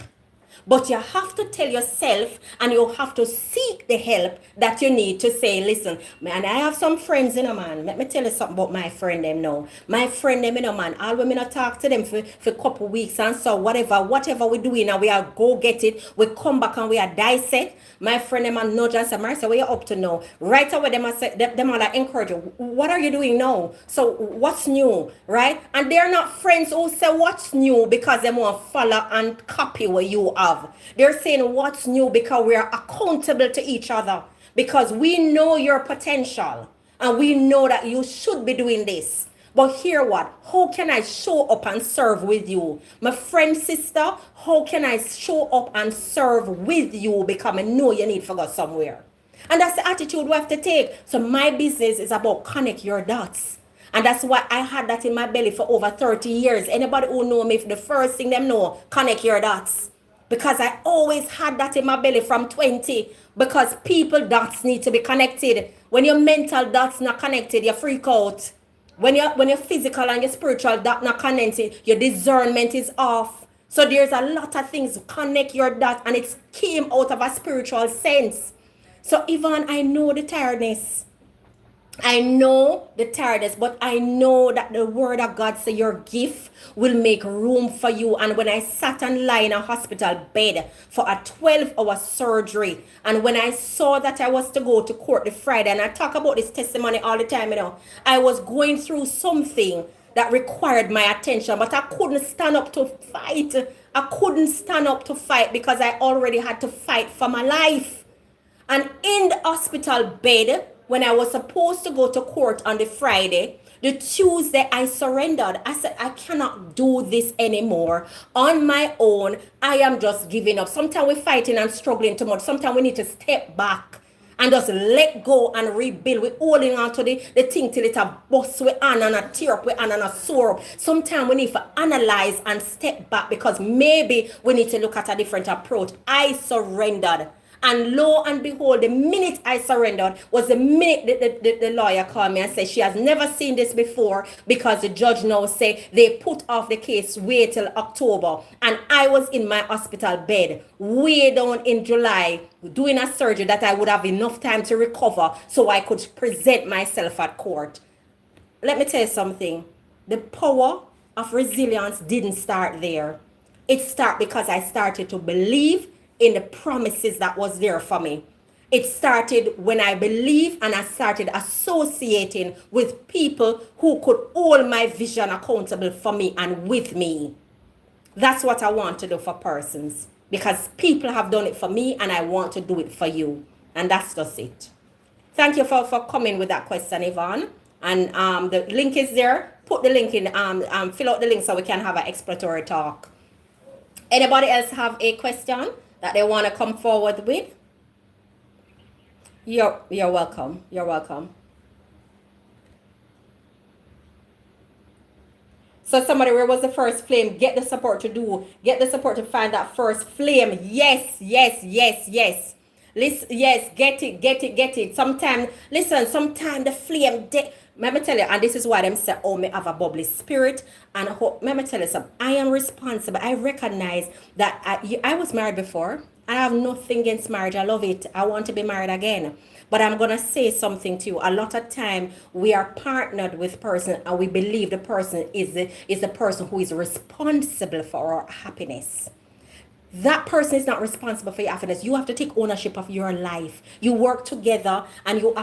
But you have to tell yourself, and you have to seek the help that you need to say, listen, man, I have some friends, you know, man. Let me tell you something about my friend them now. My friend them, you know, man, all women talk to them for a couple weeks, and so whatever we doing now, we are go get it. We come back and we are dissect. My friend them and nudge and say, Marcia, what you up to now? Right away, them are like encourage you. What are you doing now? So what's new, right? And they're not friends who say what's new because they want to follow and copy what you have. They're saying what's new because we are accountable to each other, because we know your potential and we know that you should be doing this. But hear what? How can I show up and serve with you? My friend, sister, how can I show up and serve with you? Because I know you need to go somewhere. And that's the attitude we have to take. So my business is about connect your dots. And that's why I had that in my belly for over 30 years. Anybody who know me, the first thing them know, connect your dots. Because I always had that in my belly from 20. Because people dots need to be connected. When your mental dots not connected, you freak out. When your physical and your spiritual dot not connected, your discernment is off. So there's a lot of things connect your dot, and it came out of a spiritual sense. So Yvonne, I know the tiredness. I know the tiredness, but I know that the word of God says your gift will make room for you. And when I sat and lie in a hospital bed for a 12-hour surgery, and when I saw that I was to go to court the Friday, and I talk about this testimony all the time, you know, I was going through something that required my attention, but I couldn't stand up to fight. I couldn't stand up to fight because I already had to fight for my life. And in the hospital bed, when I was supposed to go to court on the Friday, the Tuesday I surrendered. I said, I cannot do this anymore on my own. I am just giving up. Sometimes we're fighting and struggling too much. Sometimes we need to step back and just let go and rebuild. We're holding on to the thing till it a bust we on and a tear up we on and a sore up. Sometimes we need to analyze and step back, because maybe we need to look at a different approach. I surrendered. And lo and behold, the minute I surrendered was the minute the lawyer called me and said she has never seen this before, because the judge now say they put off the case way till October. And I was in my hospital bed way down in July doing a surgery that I would have enough time to recover so I could present myself at court. Let me tell you something. The power of resilience didn't start there. It started because I started to believe in the promises that was there for me. It started when I believed and I started associating with people who could hold my vision accountable for me and with me. That's what I want to do for persons, because people have done it for me and I want to do it for you. And that's just it. Thank you for coming with that question, Yvonne. And the link is there. Put the link in, fill out the link so we can have an exploratory talk. Anybody else have a question that they want to come forward with? You're welcome. You're welcome. So somebody, where was the first flame? Get the support to find that first flame. Yes. Listen, yes, get it. Sometimes the flame, let me tell you, and this is why them say, oh, me have a bubbly spirit. And let me tell you something, I am responsible. I recognize that I was married before. I have nothing against marriage. I love it. I want to be married again. But I'm going to say something to you. A lot of time we are partnered with person and we believe the person is the person who is responsible for our happiness. That person is not responsible for your happiness. You have to take ownership of your life. You work together and you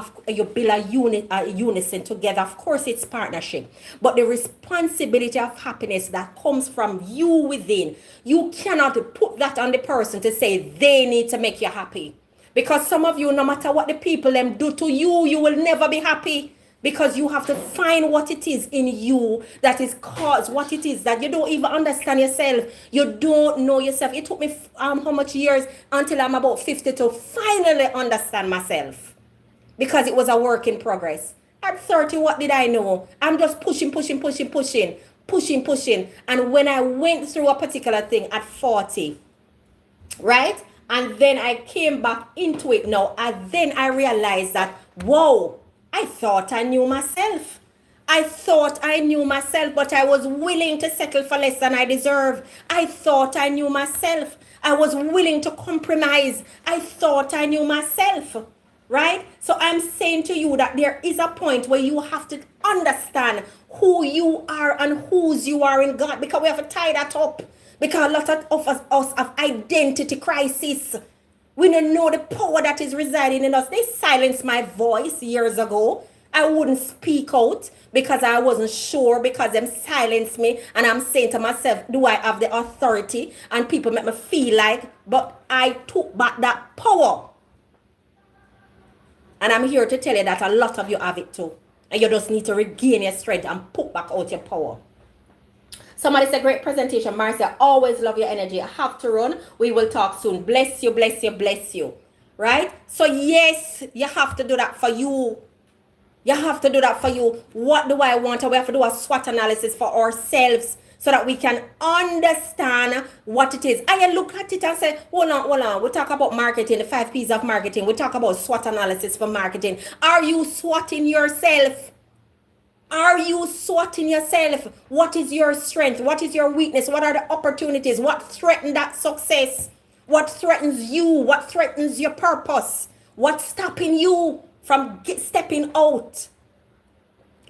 build a unison together. Of course, it's partnership. But the responsibility of happiness that comes from you within, you cannot put that on the person to say they need to make you happy. Because some of you, no matter what the people them do to you, you will never be happy. Because you have to find what it is in you that is caused, what it is that you don't even understand yourself. You don't know yourself. It took me how much years until I'm about 50 to finally understand myself. Because it was a work in progress. At 30, what did I know? I'm just pushing. And when I went through a particular thing at 40, right? And then I came back into it now. And then I realized that, whoa, I thought I knew myself. But I was willing to settle for less than I deserve. I thought I knew myself. I was willing to compromise. I thought I knew myself. Right? So I'm saying to you that there is a point where you have to understand who you are and whose you are in God. Because we have to tie that up. Because a lot of us have identity crisis. We don't know the power that is residing in us. They silenced my voice years ago. I wouldn't speak out because I wasn't sure, because them silenced me. And I'm saying to myself, do I have the authority? And people make me feel like, but I took back that power. And I'm here to tell you that a lot of you have it too. And you just need to regain your strength and put back out your power. Somebody said, great presentation, Marcia. Always love your energy. I have to run. We will talk soon. Bless you. Right? So yes, you have to do that for you. What do I want? We have to do a SWOT analysis for ourselves so that we can understand what it is. I look at it and say, hold on. We talk about marketing, the 5 P's of marketing. We talk about SWOT analysis for marketing. Are you SWOTing yourself? Are you SWOTing yourself? What is your strength? What is your weakness? What are the opportunities? What threatens that success? What threatens you? What threatens your purpose? What's stopping you from stepping out?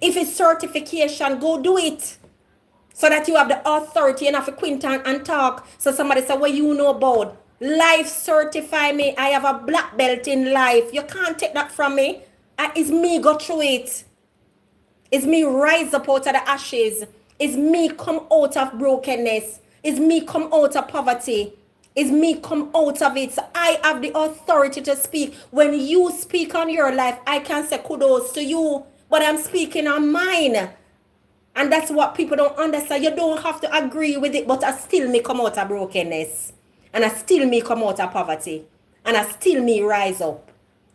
If it's certification, go do it. So that you have the authority enough to quint and talk. So somebody say, what you know about? Life certify me. I have a black belt in life. You can't take that from me. It's me go through it. It's me rise up out of the ashes. It's me come out of brokenness. It's me come out of poverty. It's me come out of it. So I have the authority to speak. When you speak on your life, I can say kudos to you. But I'm speaking on mine. And that's what people don't understand. You don't have to agree with it. But I still me come out of brokenness. And I still me come out of poverty. And I still me rise up.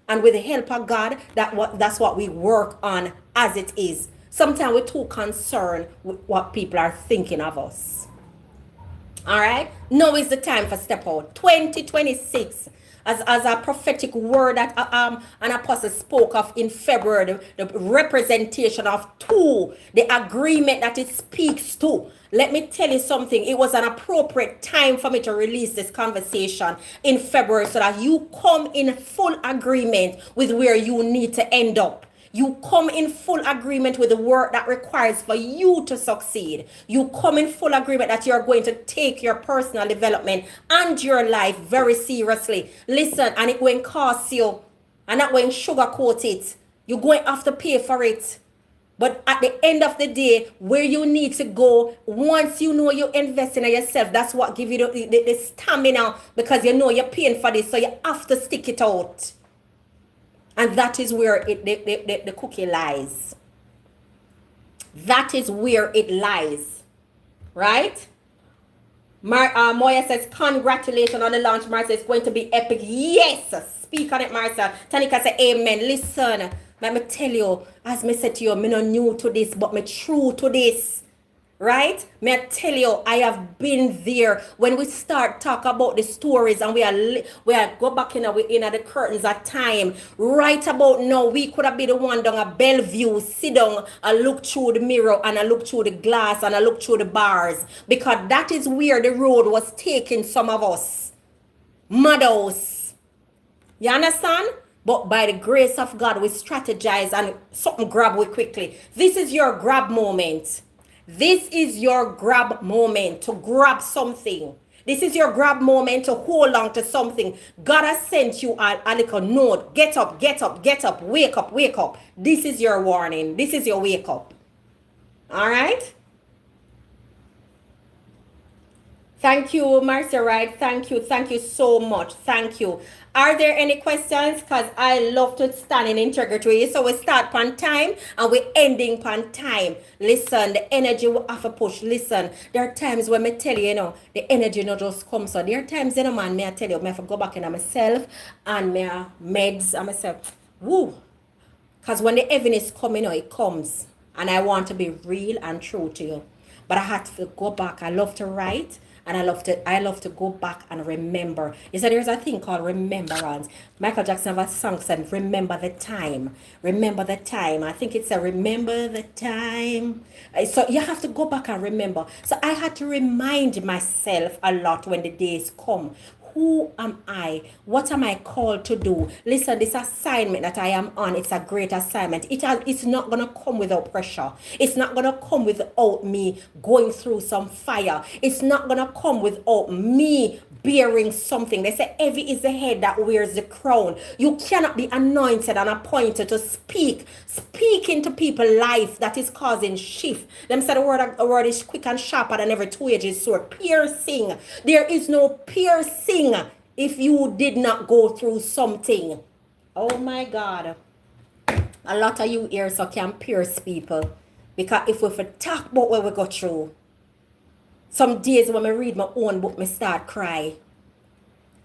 And with the help of God, that's what we work on as it is. Sometimes we're too concerned with what people are thinking of us. All right? Now is the time for step out. 2026, as a prophetic word that an apostle spoke of in February, the representation of two, the agreement that it speaks to. Let me tell you something. It was an appropriate time for me to release this conversation in February so that you come in full agreement with where you need to end up. You come in full agreement with the work that requires for you to succeed. You come in full agreement that you're going to take your personal development and your life very seriously. Listen, and it won't cost you. I'm not going to sugarcoat it. You're going to have to pay for it. But at the end of the day, where you need to go, once you know you're investing in yourself, that's what gives you the stamina, because you know you're paying for this, so you have to stick it out. And that is where the cookie lies. That is where it lies. Right? Moya says, congratulations on the launch, Marcia. It's going to be epic. Yes! Speak on it, Marcia. Tanika said, amen. Listen, let me tell you, as me said to you, me not new to this, but me true to this. Right? May I tell you, I have been there. When we start talk about the stories and we are go back in the curtains at time. Right about now, we could have been the one down at Bellevue, sit down and look through the mirror and I look through the glass and I look through the bars. Because that is where the road was taking some of us. Models. You understand? But by the grace of God, we strategize and something grab we quickly. This is your grab moment. This is your grab moment to grab something. This is your grab moment to hold on to something. God has sent you a little note. Get up, get up, get up. Wake up, wake up. This is your warning. This is your wake up. All right? Thank you, Marcia Wright. Thank you. Thank you so much. Thank you. Are there any questions? Because I love to stand in integrity. So we start on time and we're ending on time. Listen, the energy will have a push. Listen, there are times when I tell you, the energy not just comes. So there are times, man, may I tell you, I have to go back in on myself and my meds and myself. Woo. Because when the heaviness comes, it comes. And I want to be real and true to you. But I had to go back. I love to write. And I love to go back and remember. You said there's a thing called remembrance. Michael Jackson have a song said, remember the time. Remember the time. I think it said, remember the time. So you have to go back and remember. So I had to remind myself a lot when the days come. Who am I? What am I called to do? Listen, this assignment that I am on, it's a great assignment. It's not going to come without pressure. It's not going to come without me going through some fire. It's not going to come without me bearing something. They say, heavy is the head that wears the crown. You cannot be anointed and appointed to speak into people's life that is causing shift. Them said the word is quick and sharper than every two-edged sword. Piercing. There is no piercing if you did not go through something. Oh my God. A lot of you here so can pierce people. Because if we talk about what we go through, some days when I read my own book, I start cry.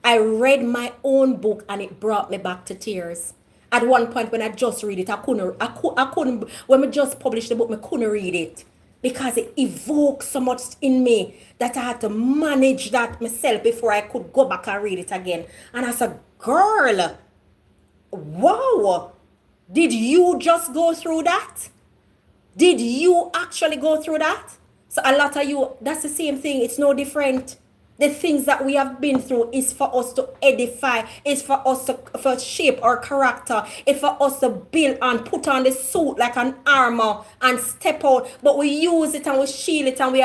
I read my own book and it brought me back to tears. At one point when I just read it, I couldn't, when I just published the book, I couldn't read it. Because it evoked so much in me that I had to manage that myself before I could go back and read it again. And I said, girl, wow, did you just go through that? Did you actually go through that? So a lot of you, that's the same thing. It's no different. The things that we have been through is for us to edify. It's for us to shape our character. It's for us to build and put on the suit like an armor and step out. But we use it and we shield it and we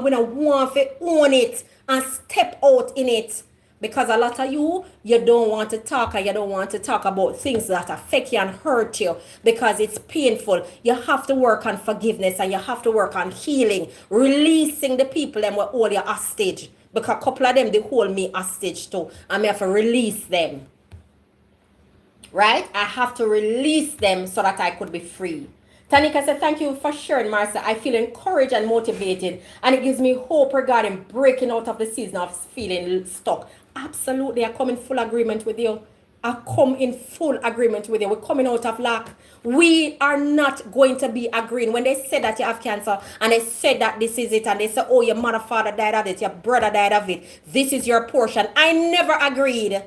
don't want to own it and step out in it. Because a lot of you don't want to talk, and you don't want to talk about things that affect you and hurt you because it's painful. You have to work on forgiveness and you have to work on healing, releasing the people that will hold you hostage. Because a couple of them, they hold me hostage too. And I have to release them. Right? I have to release them so that I could be free. Tanika said, thank you for sharing, Marcia. I feel encouraged and motivated. And it gives me hope regarding breaking out of the season of feeling stuck. Absolutely. I come in full agreement with you. I come in full agreement with you. We're coming out of lack. We are not going to be agreeing. When they said that you have cancer and they said that this is it and they said, oh, your mother, father died of it, your brother died of it, this is your portion. I never agreed.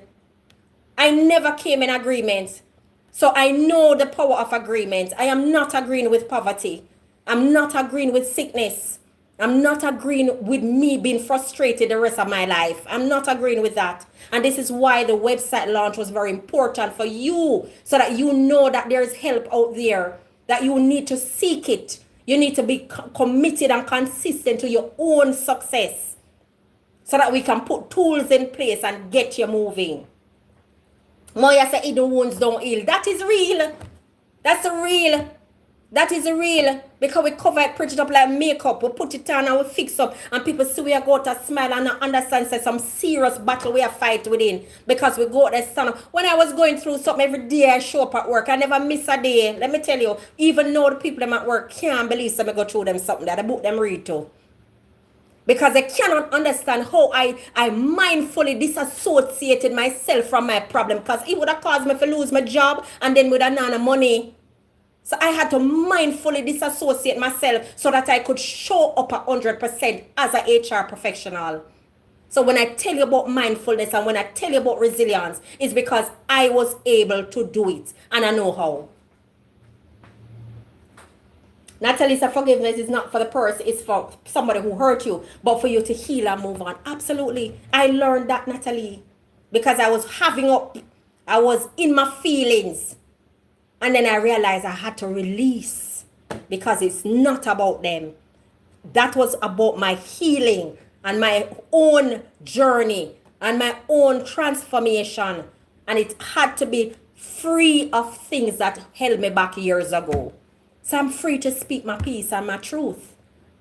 I never came in agreement. So I know the power of agreement. I am not agreeing with poverty. I'm not agreeing with sickness. I'm not agreeing with me being frustrated the rest of my life. I'm not agreeing with that. And this is why the website launch was very important for you, so that you know that there's help out there, that you need to seek it. You need to be committed and consistent to your own success, so that we can put tools in place and get you moving. Moya say hidden wounds don't heal. That is real. That's real. That is real. Because we cover it, pretty it up like makeup. We put it on and we fix up. And people see we are go to smile and not understand say some serious battle we are fight within. Because we go there stand up. When I was going through something every day I show up at work. I never miss a day. Let me tell you. Even though the people them at work can't believe some go through them something that the book them read too. Because they cannot understand how I mindfully disassociated myself from my problem. Because it would have caused me to lose my job and then with another money. So I had to mindfully disassociate myself so that I could show up 100% as an HR professional. So when I tell you about mindfulness and when I tell you about resilience, it's because I was able to do it and I know how. Natalie said forgiveness is not for the person, it's for somebody who hurt you, but for you to heal and move on. Absolutely. I learned that, Natalie, because I was in my feelings. And then I realized I had to release because it's not about them. That was about my healing and my own journey and my own transformation. And it had to be free of things that held me back years ago. So I'm free to speak my peace and my truth.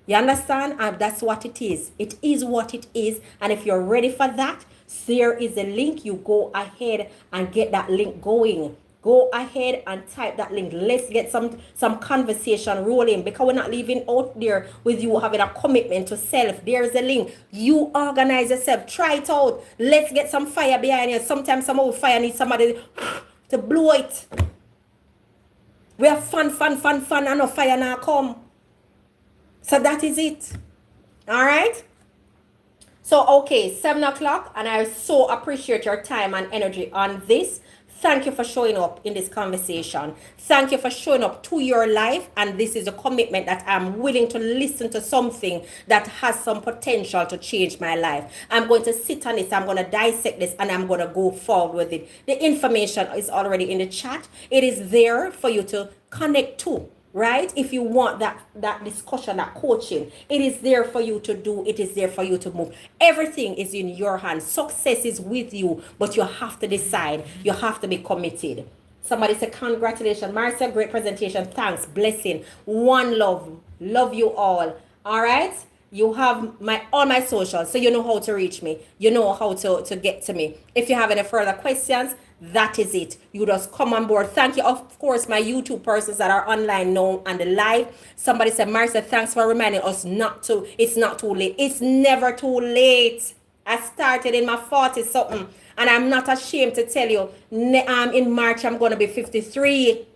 You understand? And that's what it is. It is what it is. And if you're ready for that, there is a link. You go ahead and get that link going. Go ahead and type that link. Let's get some conversation rolling, because we're not leaving out there with you having a commitment to self. There's a link. You organize yourself. Try it out. Let's get some fire behind you. Sometimes some of the fire needs somebody to blow it. We have fun, and no fire now come. So that is it. All right? So, okay, 7 o'clock, and I so appreciate your time and energy on this. Thank you for showing up in this conversation. Thank you for showing up to your life. And this is a commitment that I'm willing to listen to something that has some potential to change my life. I'm going to sit on this. I'm going to dissect this and I'm going to go forward with it. The information is already in the chat. It is there for you to connect to. Right? If you want that discussion, that coaching, it is there for you to do. It is there for you to move. Everything is in your hands. Success is with you, but you have to decide. You have to be committed. Somebody said, congratulations, Marcia, great presentation. Thanks, blessing, one love. Love you all. All right? You have all my socials, so you know how to reach me. You know how to get to me. If you have any further questions, that is it. You just come on board. Thank you, of course, my YouTube persons that are online now and the live. Somebody said, Marcia, thanks for reminding us it's not too late. It's never too late. I started in my 40s something, and I'm not ashamed to tell you, in March, I'm going to be 53.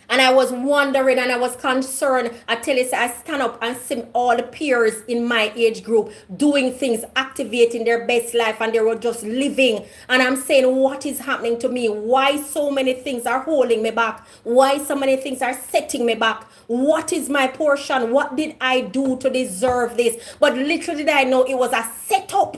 And I was wondering and I was concerned until I stand up and see all the peers in my age group doing things, activating their best life, and they were just living. And I'm saying, what is happening to me? Why so many things are holding me back? Why so many things are setting me back? What is my portion? What did I do to deserve this? But little did I know it was a setup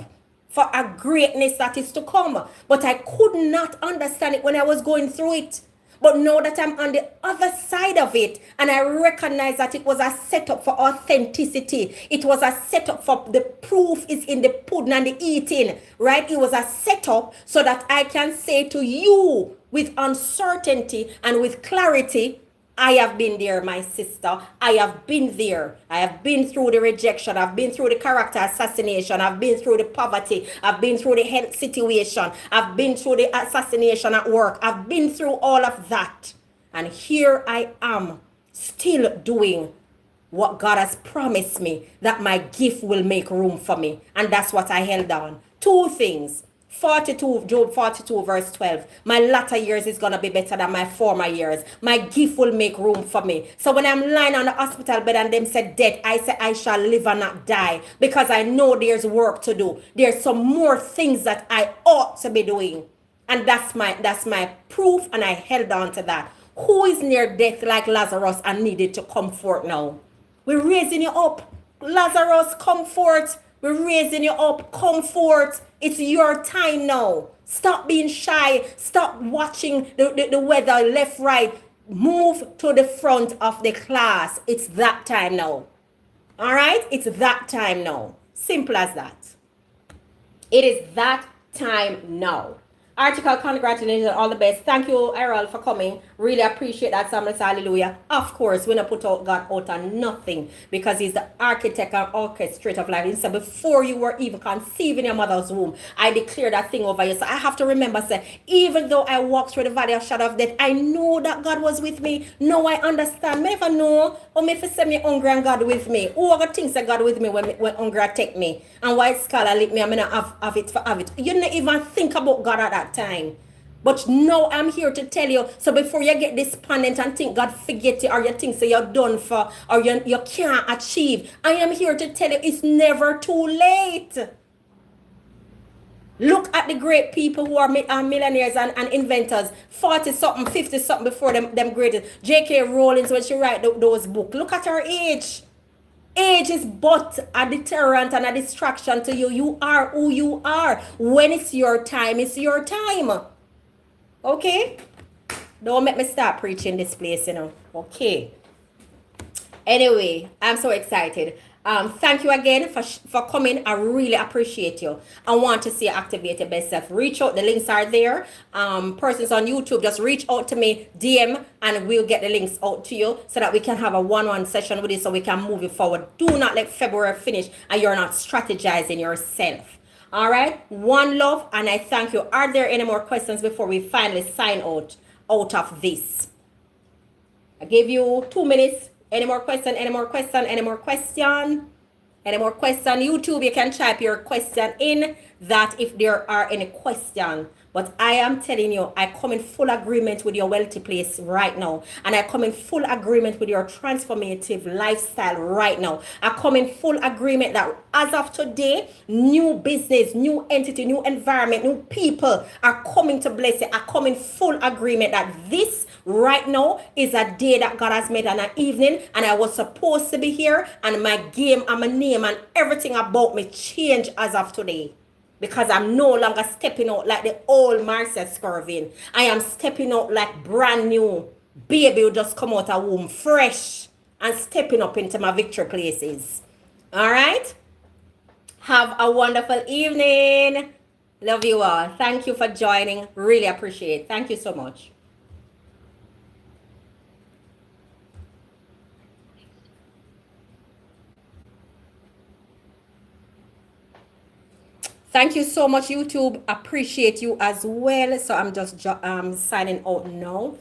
for a greatness that is to come. But I could not understand it when I was going through it. But now that I'm on the other side of it, and I recognize that it was a setup for authenticity. It was a setup for the proof is in the pudding and the eating, right? It was a setup so that I can say to you with uncertainty and with clarity, I have been there, my sister. I have been there. I have been through the rejection. I've been through the character assassination. I've been through the poverty. I've been through the health situation. I've been through the assassination at work. I've been through all of that. And here I am still doing what God has promised me, that my gift will make room for me. And that's what I held on. Two things. Job 42 verse 12. My latter years is going to be better than my former years. My gift will make room for me. So when I'm lying on the hospital bed and them said death, I say I shall live and not die, because I know there's work to do. There's some more things that I ought to be doing. And that's my proof, and I held on to that. Who is near death like Lazarus and needed to comfort now? We're raising you up. Lazarus, comfort. We're raising you up. Comfort. It's your time now. Stop being shy. Stop watching the weather left, right. Move to the front of the class. It's that time now. All right? It's that time now. Simple as that. It is that time now. Article, congratulations, all the best. Thank you, Errol, for coming. Really appreciate that, Samuel. Hallelujah. Of course, we don't put out God out of nothing because He's the architect and orchestrator of life. He said, before you were even conceived in your mother's womb, I declare that thing over you. So I have to remember, say, even though I walked through the valley of shadow of death, I know that God was with me. Now I understand. Me never know, or me if you say me hungry and God with me. Who are the things that God with me when hungry take me? And white scholar lick me, I'm gonna have it for have it. You didn't even think about God at that time. But now I'm here to tell you, so before you get despondent and think God forget you or you think so you're done for or you can't achieve, I am here to tell you it's never too late. Look at the great people who are millionaires and inventors, 40 something, 50 something before them greatest. J.K. Rowling, when she write those books, look at her age. Age is but a deterrent and a distraction to you. You are who you are. When it's your time, it's your time. Okay? Don't make me start preaching this place, Okay. Anyway, I'm so excited. Thank you again for coming. I really appreciate you. I want to see you activate your best self. Reach out. The links are there. Persons on YouTube, just reach out to me, DM, and we'll get the links out to you so that we can have a one-on-one session with you so we can move you forward. Do not let February finish and you're not strategizing yourself. All right? One love, and I thank you. Are there any more questions before we finally sign out of this? I gave you 2 minutes. Any more question? Any more question? Any more question? Any more question? YouTube, you can type your question in that if there are any question. But I am telling you, I come in full agreement with your wealthy place right now. And I come in full agreement with your transformative lifestyle right now. I come in full agreement that as of today, new business, new entity, new environment, new people are coming to bless you. I come in full agreement that this right now is a day that God has made and an evening. And I was supposed to be here. And my game and my name and everything about me changed as of today. Because I'm no longer stepping out like the old Marcia Skervin. I am stepping out like brand new baby who just come out of womb fresh and stepping up into my victory places. All right? Have a wonderful evening. Love you all. Thank you for joining. Really appreciate it. Thank you so much. Thank you so much, YouTube. Appreciate you as well. So I'm just signing out now.